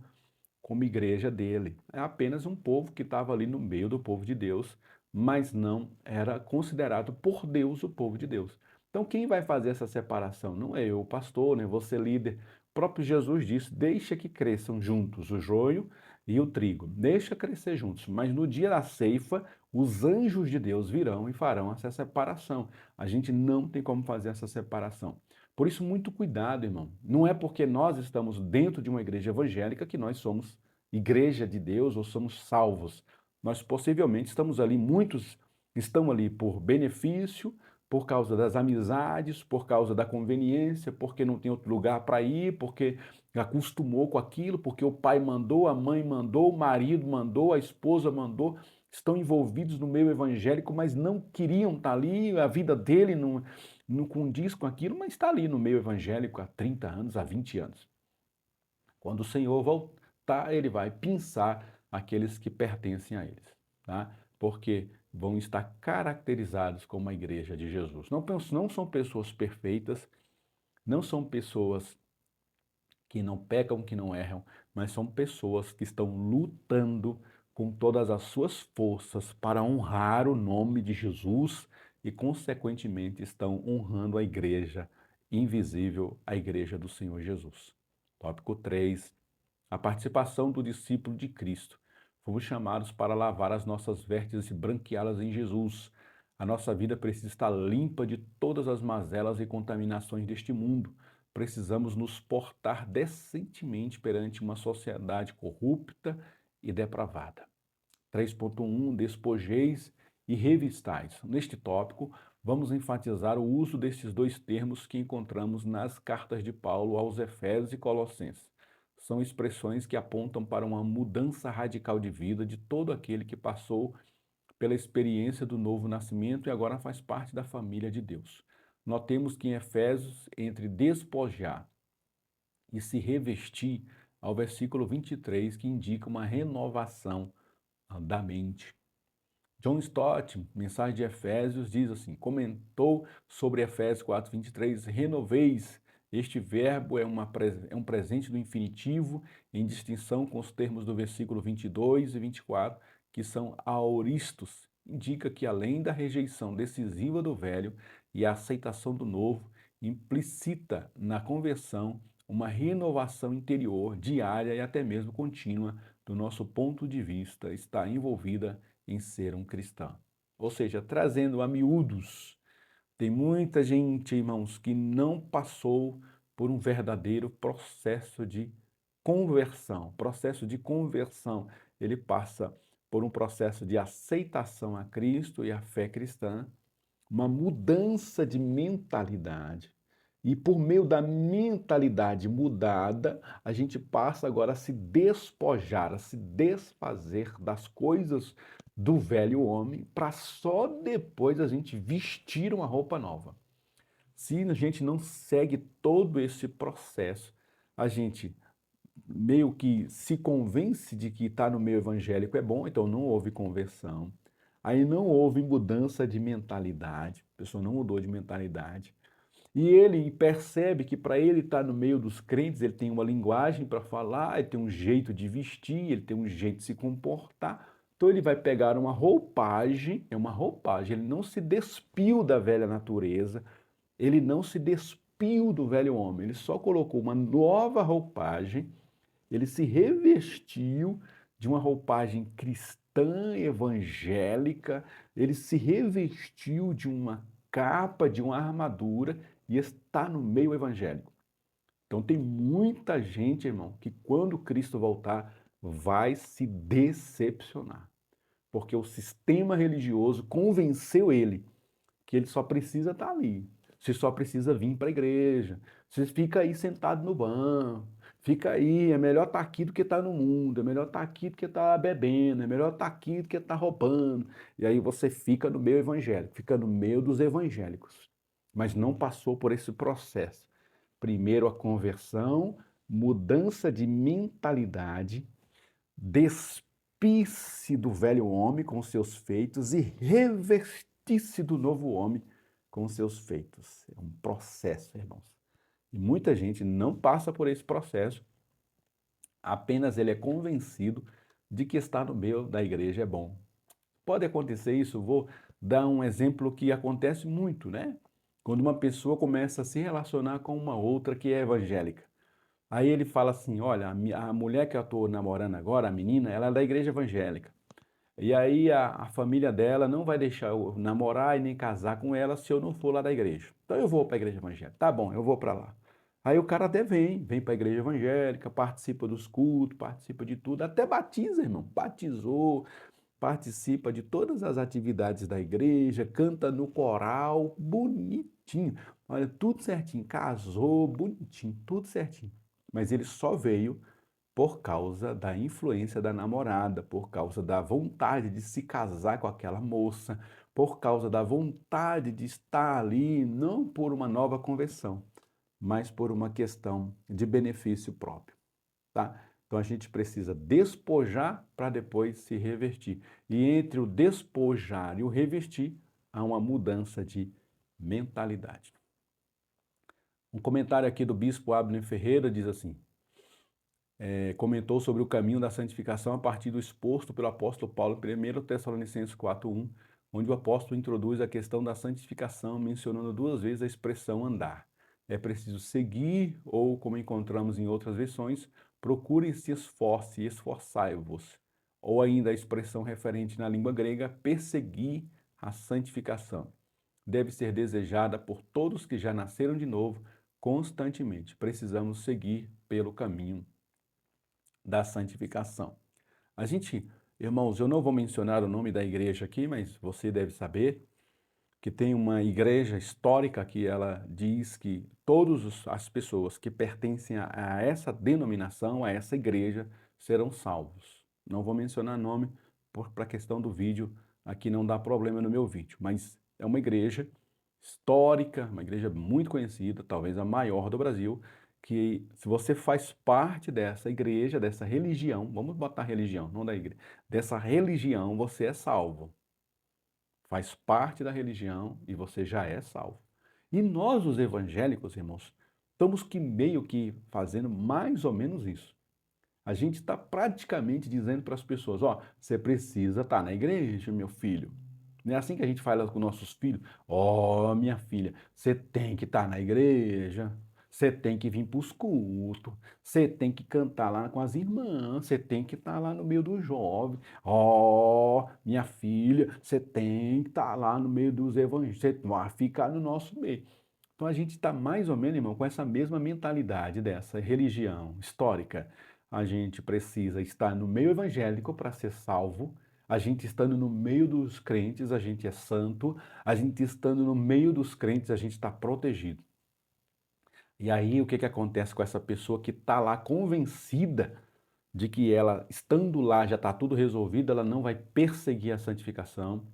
como igreja dele. É apenas um povo que estava ali no meio do povo de Deus, mas não era considerado por Deus o povo de Deus. Então, quem vai fazer essa separação? Não é eu, o pastor, nem você, líder. O próprio Jesus disse: deixa que cresçam juntos o joio e o trigo. Deixa crescer juntos. Mas no dia da ceifa, os anjos de Deus virão e farão essa separação. A gente não tem como fazer essa separação. Por isso, muito cuidado, irmão. Não é porque nós estamos dentro de uma igreja evangélica que nós somos igreja de Deus ou somos salvos. Nós possivelmente estamos ali, muitos estão ali por benefício, por causa das amizades, por causa da conveniência, porque não tem outro lugar para ir, porque acostumou com aquilo, porque o pai mandou, a mãe mandou, o marido mandou, a esposa mandou, estão envolvidos no meio evangélico, mas não queriam estar ali, a vida dele não condiz com aquilo, mas está ali no meio evangélico há 30 anos, há 20 anos. Quando o Senhor voltar, ele vai pinçar aqueles que pertencem a eles, tá? Porque vão estar caracterizados como a igreja de Jesus. Não são pessoas perfeitas, não são pessoas que não pecam, que não erram, mas são pessoas que estão lutando com todas as suas forças para honrar o nome de Jesus e, consequentemente, estão honrando a igreja invisível, a igreja do Senhor Jesus. Tópico 3. A participação do discípulo de Cristo. Fomos chamados para lavar as nossas vestes e branqueá-las em Jesus. A nossa vida precisa estar limpa de todas as mazelas e contaminações deste mundo. Precisamos nos portar decentemente perante uma sociedade corrupta e depravada. 3.1 Despojeis e revistais. Neste tópico, vamos enfatizar o uso destes dois termos que encontramos nas cartas de Paulo aos Efésios e Colossenses. São expressões que apontam para uma mudança radical de vida de todo aquele que passou pela experiência do novo nascimento e agora faz parte da família de Deus. Notemos que em Efésios, entre despojar e se revestir, ao versículo 23, que indica uma renovação da mente. John Stott, mensagem de Efésios, diz assim, comentou sobre Efésios 4:23, renoveis. Este verbo é um presente do infinitivo, em distinção com os termos do versículo 22 e 24, que são aoristos. Indica que além da rejeição decisiva do velho e a aceitação do novo, implicita na conversão uma renovação interior, diária e até mesmo contínua, do nosso ponto de vista, está envolvida em ser um cristão. Ou seja, trazendo a miúdos, tem muita gente, irmãos, que não passou por um verdadeiro processo de conversão. Processo de conversão, ele passa por um processo de aceitação a Cristo e a fé cristã, uma mudança de mentalidade. E por meio da mentalidade mudada, a gente passa agora a se despojar, a se desfazer das coisas do velho homem, para só depois a gente vestir uma roupa nova. Se a gente não segue todo esse processo, a gente meio que se convence de que estar no meio evangélico é bom, então não houve conversão. Aí não houve mudança de mentalidade, a pessoa não mudou de mentalidade. E ele percebe que para ele estar no meio dos crentes, ele tem uma linguagem para falar, ele tem um jeito de vestir, ele tem um jeito de se comportar. Então ele vai pegar uma roupagem, é uma roupagem, ele não se despiu da velha natureza, ele não se despiu do velho homem, ele só colocou uma nova roupagem, ele se revestiu de uma roupagem cristã, evangélica, ele se revestiu de uma capa, de uma armadura e está no meio evangélico. Então tem muita gente, irmão, que quando Cristo voltar vai se decepcionar, porque o sistema religioso convenceu ele que ele só precisa estar ali. Você só precisa vir para a igreja. Você fica aí sentado no banco. Fica aí, é melhor estar aqui do que estar no mundo, é melhor estar aqui do que estar bebendo, é melhor estar aqui do que estar roubando. E aí você fica no meio evangélico, fica no meio dos evangélicos, mas não passou por esse processo. Primeiro a conversão, mudança de mentalidade, despisse do velho homem com seus feitos e revestisse do novo homem com seus feitos. É um processo, irmãos. E muita gente não passa por esse processo, apenas ele é convencido de que estar no meio da igreja é bom. Pode acontecer isso, vou dar um exemplo que acontece muito, né? Quando uma pessoa começa a se relacionar com uma outra que é evangélica. Aí ele fala assim: olha, a mulher que eu estou namorando agora, a menina, ela é da igreja evangélica. E aí a família dela não vai deixar eu namorar e nem casar com ela se eu não for lá da igreja. Então eu vou para a igreja evangélica. Tá bom, eu vou para lá. Aí o cara até vem para a igreja evangélica, participa dos cultos, participa de tudo, até batiza, irmão. Batizou, participa de todas as atividades da igreja, canta no coral, bonitinho. Olha, tudo certinho, casou, bonitinho, tudo certinho. Mas ele só veio por causa da influência da namorada, por causa da vontade de se casar com aquela moça, por causa da vontade de estar ali, não por uma nova conversão, mas por uma questão de benefício próprio, tá? Então a gente precisa despojar para depois se revertir. E entre o despojar e o revestir, há uma mudança de mentalidade. Um comentário aqui do bispo Abner Ferreira diz assim: comentou sobre o caminho da santificação a partir do exposto pelo apóstolo Paulo em 1 Tessalonicenses 4:1, onde o apóstolo introduz a questão da santificação, mencionando 2 vezes a expressão andar. É preciso seguir, ou como encontramos em outras versões, procurem se esforce e esforçai-vos. Ou ainda a expressão referente na língua grega, perseguir a santificação. Deve ser desejada por todos que já nasceram de novo constantemente. Precisamos seguir pelo caminho da santificação. A gente, irmãos, eu não vou mencionar o nome da igreja aqui, mas você deve saber que tem uma igreja histórica que ela diz que todas as pessoas que pertencem a essa denominação, a essa igreja, serão salvos. Não vou mencionar nome para a questão do vídeo, aqui não dá problema no meu vídeo, mas é uma igreja histórica, uma igreja muito conhecida, talvez a maior do Brasil, que se você faz parte dessa igreja, dessa religião, vamos botar religião, não da igreja, dessa religião, você é salvo. Faz parte da religião e você já é salvo. E nós, os evangélicos, irmãos, estamos que meio que fazendo mais ou menos isso. A gente está praticamente dizendo para as pessoas: ó, você precisa estar na igreja, meu filho. Não é assim que a gente fala com nossos filhos: ó, minha filha, você tem que estar na igreja, você tem que vir para os cultos, você tem que cantar lá com as irmãs, você tem que estar lá no meio dos jovens. Ó, minha filha, você tem que estar lá no meio dos evangélicos, você vai ficar no nosso meio. Então a gente está mais ou menos, irmão, com essa mesma mentalidade dessa religião histórica. A gente precisa estar no meio evangélico para ser salvo. A gente estando no meio dos crentes, a gente é santo. A gente estando no meio dos crentes, a gente está protegido. E aí, o que que acontece com essa pessoa que está lá convencida de que ela, estando lá, já está tudo resolvido, ela não vai perseguir a santificação,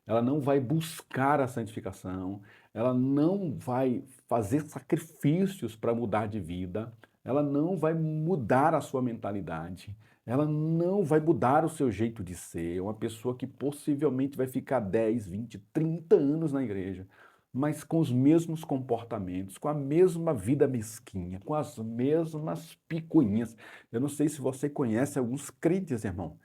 ela não vai buscar a santificação, ela não vai fazer sacrifícios para mudar de vida, ela não vai mudar a sua mentalidade, ela não vai mudar o seu jeito de ser. É uma pessoa que possivelmente vai ficar 10, 20, 30 anos na igreja, mas com os mesmos comportamentos, com a mesma vida mesquinha, com as mesmas picuinhas. Eu não sei se você conhece alguns crentes, irmão,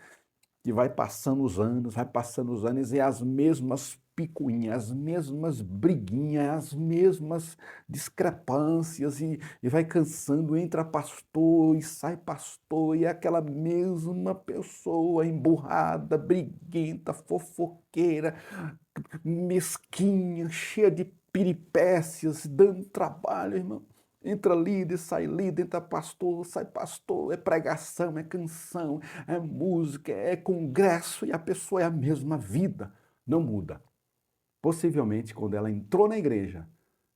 que vai passando os anos e as mesmas picuinhas, as mesmas briguinhas, as mesmas discrepâncias e vai cansando, entra pastor e sai pastor e é aquela mesma pessoa emburrada, briguenta, fofoqueira, mesquinha, cheia de peripécias, dando trabalho, irmão. Entra líder, entra pastor, sai pastor, é pregação, é canção, é música, é congresso e a pessoa é a mesma vida, não muda. Possivelmente, quando ela entrou na igreja,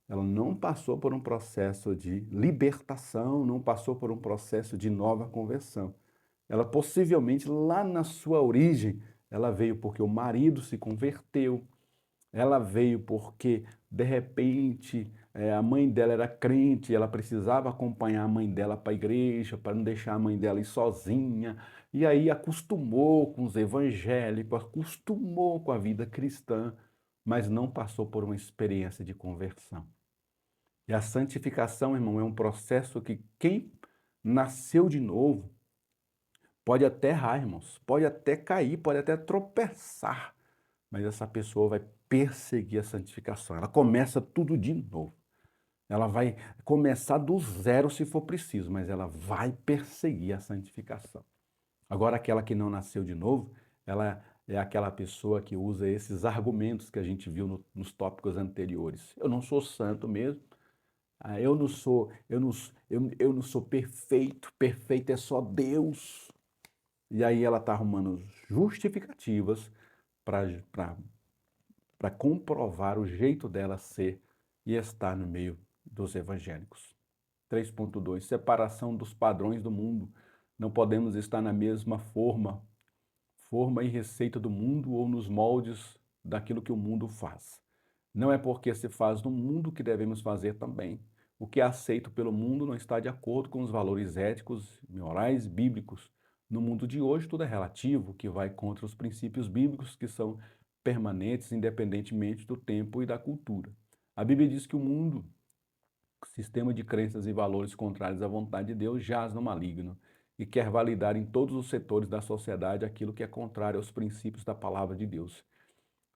ela não passou por um processo de libertação, não passou por um processo de nova conversão. Ela possivelmente, lá na sua origem, ela veio porque o marido se converteu, ela veio porque, de repente, a mãe dela era crente, ela precisava acompanhar a mãe dela para a igreja, para não deixar a mãe dela ir sozinha. E aí acostumou com os evangélicos, acostumou com a vida cristã, mas não passou por uma experiência de conversão. E a santificação, irmão, é um processo que quem nasceu de novo pode até errar, irmãos, pode até cair, pode até tropeçar, mas essa pessoa vai perseguir a santificação. Ela começa tudo de novo. Ela vai começar do zero se for preciso, mas ela vai perseguir a santificação. Agora, aquela que não nasceu de novo, ela é aquela pessoa que usa esses argumentos que a gente viu nos tópicos anteriores. Eu não sou santo mesmo. Eu não sou perfeito. Perfeito é só Deus. E aí ela está arrumando justificativas para comprovar o jeito dela ser e estar no meio dos evangélicos. 3.2, separação dos padrões do mundo. Não podemos estar na mesma forma e receita do mundo ou nos moldes daquilo que o mundo faz. Não é porque se faz no mundo que devemos fazer também. O que é aceito pelo mundo não está de acordo com os valores éticos, morais, bíblicos. No mundo de hoje, tudo é relativo, que vai contra os princípios bíblicos que são permanentes, independentemente do tempo e da cultura. A Bíblia diz que o mundo, sistema de crenças e valores contrários à vontade de Deus, jaz no maligno e quer validar em todos os setores da sociedade aquilo que é contrário aos princípios da palavra de Deus.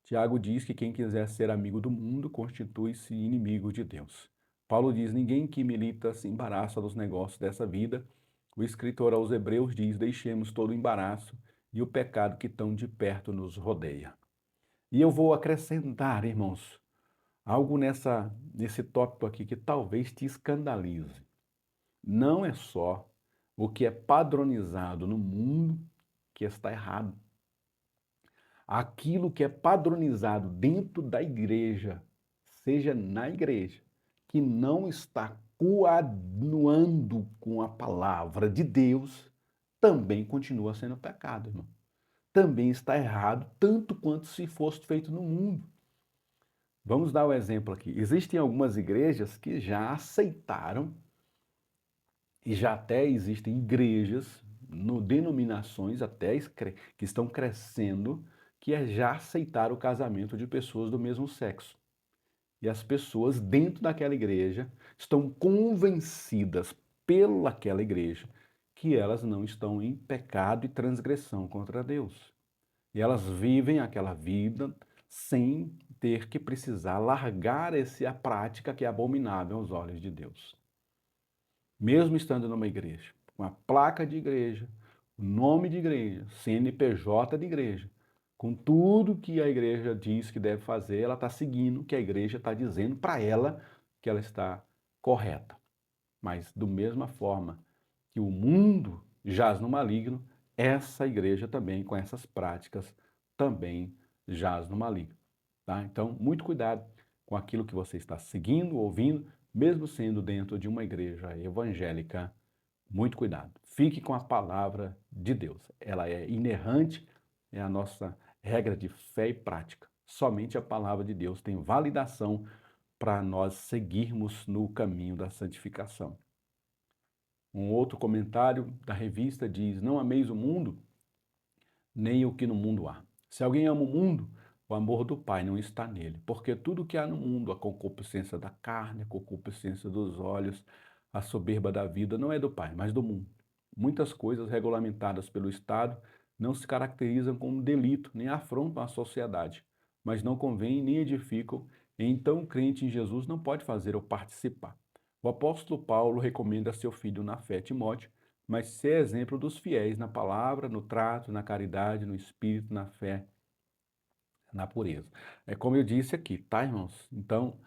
Tiago diz que quem quiser ser amigo do mundo constitui-se inimigo de Deus. Paulo diz: ninguém que milita se embaraça dos negócios dessa vida. O escritor aos Hebreus diz: deixemos todo o embaraço e o pecado que tão de perto nos rodeia. E eu vou acrescentar, irmãos, algo nesse tópico aqui que talvez te escandalize. Não é só o que é padronizado no mundo que está errado. Aquilo que é padronizado dentro da igreja, seja na igreja, que não está coaduando com a palavra de Deus, também continua sendo pecado, irmão. Também está errado, tanto quanto se fosse feito no mundo. Vamos dar o exemplo aqui. Existem algumas igrejas que já aceitaram, e já até existem igrejas, denominações até que estão crescendo, que já aceitaram o casamento de pessoas do mesmo sexo. E as pessoas dentro daquela igreja estão convencidas pelaquela igreja que elas não estão em pecado e transgressão contra Deus. E elas vivem aquela vida sem ter que precisar largar a prática que é abominável aos olhos de Deus. Mesmo estando numa igreja, com a placa de igreja, o nome de igreja, CNPJ de igreja, com tudo que a igreja diz que deve fazer, ela está seguindo o que a igreja está dizendo para ela que ela está correta. Mas, do mesma forma que o mundo jaz no maligno, essa igreja também, com essas práticas, também jaz no maligno. Tá? Então, muito cuidado com aquilo que você está seguindo, ouvindo, mesmo sendo dentro de uma igreja evangélica. Muito cuidado. Fique com a palavra de Deus. Ela é inerrante, é a nossa regra de fé e prática. Somente a palavra de Deus tem validação para nós seguirmos no caminho da santificação. Um outro comentário da revista diz: não ameis o mundo, nem o que no mundo há. Se alguém ama o mundo, o amor do Pai não está nele. Porque tudo que há no mundo, a concupiscência da carne, a concupiscência dos olhos, a soberba da vida, não é do Pai, mas do mundo. Muitas coisas regulamentadas pelo Estado não se caracterizam como delito, nem afrontam a sociedade, mas não convêm nem edificam, e então o crente em Jesus não pode fazer ou participar. O apóstolo Paulo recomenda a seu filho na fé, Timóteo, mas ser exemplo dos fiéis na palavra, no trato, na caridade, no espírito, na fé, na pureza. É como eu disse aqui, tá, irmãos? Então,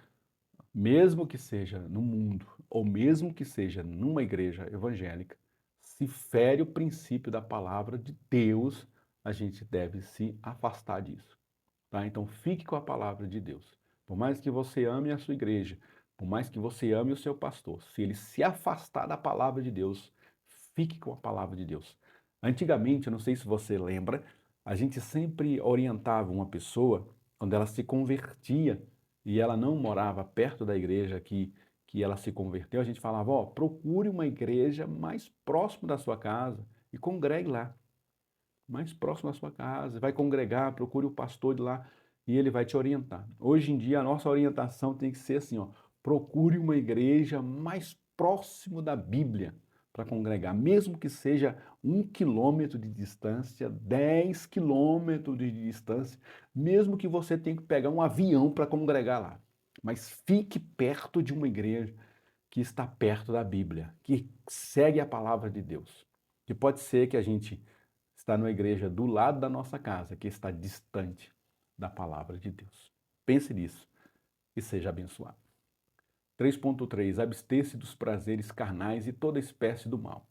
mesmo que seja no mundo, ou mesmo que seja numa igreja evangélica, se fere o princípio da palavra de Deus, a gente deve se afastar disso, tá? Então, fique com a palavra de Deus. Por mais que você ame a sua igreja, por mais que você ame o seu pastor, se ele se afastar da palavra de Deus, fique com a palavra de Deus. Antigamente, eu não sei se você lembra, a gente sempre orientava uma pessoa quando ela se convertia e ela não morava perto da igreja que ela se converteu, a gente falava, ó, procure uma igreja mais próximo da sua casa e congregue lá, mais próximo da sua casa, vai congregar, procure o pastor de lá e ele vai te orientar. Hoje em dia, a nossa orientação tem que ser assim, ó, procure uma igreja mais próximo da Bíblia para congregar, mesmo que seja 1 quilômetro de distância, 10 quilômetros de distância, mesmo que você tenha que pegar um avião para congregar lá. Mas fique perto de uma igreja que está perto da Bíblia, que segue a palavra de Deus. Que pode ser que a gente está numa igreja do lado da nossa casa, que está distante da palavra de Deus. Pense nisso e seja abençoado. 3.3. Abster-se dos prazeres carnais e toda espécie do mal.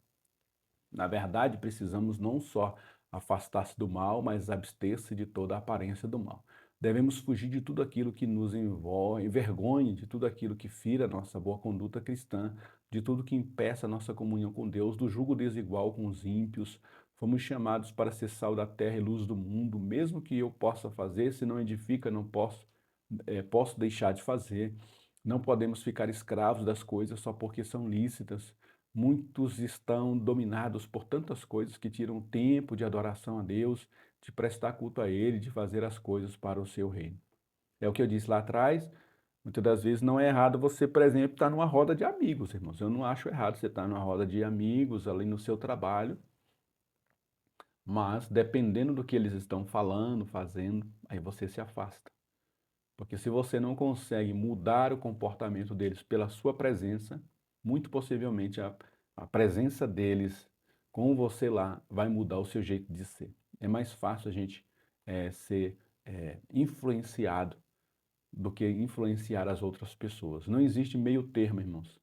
Na verdade, precisamos não só afastar-se do mal, mas abster-se de toda a aparência do mal. Devemos fugir de tudo aquilo que nos envergonhe, de tudo aquilo que fira a nossa boa conduta cristã, de tudo que impeça a nossa comunhão com Deus, do jugo desigual com os ímpios. Fomos chamados para ser sal da terra e luz do mundo, mesmo que eu possa fazer, se não edifica, não posso deixar de fazer. Não podemos ficar escravos das coisas só porque são lícitas. Muitos estão dominados por tantas coisas que tiram tempo de adoração a Deus, de prestar culto a Ele, de fazer as coisas para o seu reino. É o que eu disse lá atrás, muitas das vezes não é errado você, por exemplo, estar numa roda de amigos, irmãos. Eu não acho errado você estar numa roda de amigos ali no seu trabalho, mas dependendo do que eles estão falando, fazendo, aí você se afasta. Porque se você não consegue mudar o comportamento deles pela sua presença, muito possivelmente a presença deles com você lá vai mudar o seu jeito de ser. É mais fácil a gente ser influenciado do que influenciar as outras pessoas. Não existe meio termo, irmãos.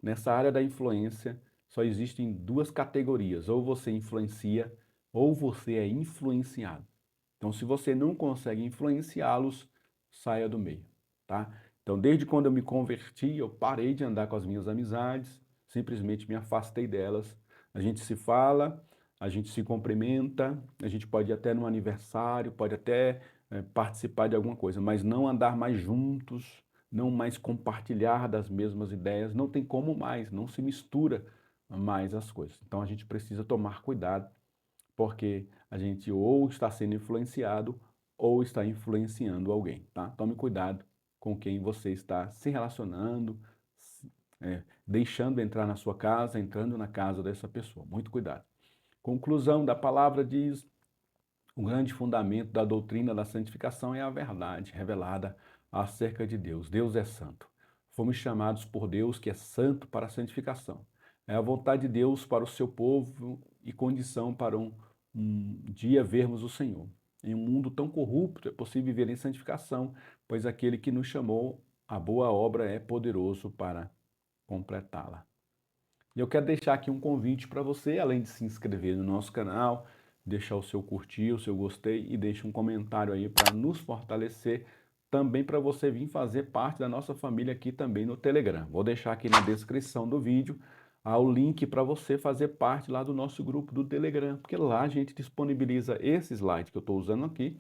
Nessa área da influência, só existem duas categorias: ou você influencia, ou você é influenciado. Então, se você não consegue influenciá-los, saia do meio, tá? Então, desde quando eu me converti, eu parei de andar com as minhas amizades, simplesmente me afastei delas. A gente se fala, a gente se cumprimenta, a gente pode ir até no aniversário, pode até participar de alguma coisa, mas não andar mais juntos, não mais compartilhar das mesmas ideias, não tem como mais, não se mistura mais as coisas. Então, a gente precisa tomar cuidado, porque a gente ou está sendo influenciado ou está influenciando alguém, tá? Tome cuidado com quem você está se relacionando, deixando entrar na sua casa, entrando na casa dessa pessoa. Muito cuidado. Conclusão da palavra diz: o grande fundamento da doutrina da santificação é a verdade revelada acerca de Deus. Deus é santo. Fomos chamados por Deus, que é santo, para a santificação. É a vontade de Deus para o seu povo e condição para um dia vermos o Senhor. Em um mundo tão corrupto, é possível viver em santificação, pois aquele que nos chamou, a boa obra é poderoso para completá-la. E eu quero deixar aqui um convite para você, além de se inscrever no nosso canal, deixar o seu curtir, o seu gostei e deixe um comentário aí para nos fortalecer, também para você vir fazer parte da nossa família aqui também no Telegram. Vou deixar aqui na descrição do vídeo o link para você fazer parte lá do nosso grupo do Telegram, porque lá a gente disponibiliza esse slide que eu estou usando aqui,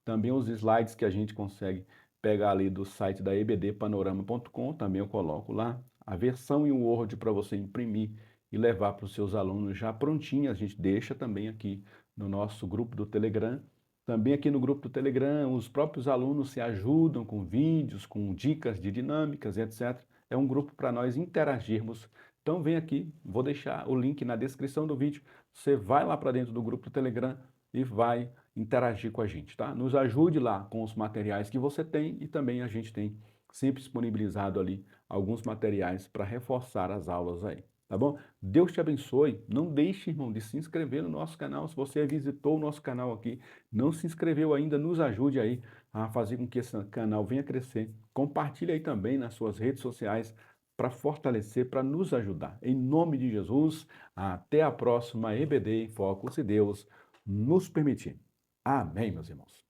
também os slides que a gente consegue pegar ali do site da ebdpanorama.com, também eu coloco lá a versão em Word para você imprimir e levar para os seus alunos já prontinha. A gente deixa também aqui no nosso grupo do Telegram. Também aqui no grupo do Telegram, os próprios alunos se ajudam com vídeos, com dicas de dinâmicas, etc. É um grupo para nós interagirmos. Então vem aqui, vou deixar o link na descrição do vídeo. Você vai lá para dentro do grupo do Telegram e vai interagir com a gente, tá? Nos ajude lá com os materiais que você tem e também a gente tem sempre disponibilizado ali alguns materiais para reforçar as aulas aí, tá bom? Deus te abençoe. Não deixe, irmão, de se inscrever no nosso canal. Se você visitou o nosso canal aqui, não se inscreveu ainda, nos ajude aí a fazer com que esse canal venha crescer. Compartilhe aí também nas suas redes sociais para fortalecer, para nos ajudar. Em nome de Jesus, até a próxima EBD em Foco, se Deus nos permitir. Amém, meus irmãos.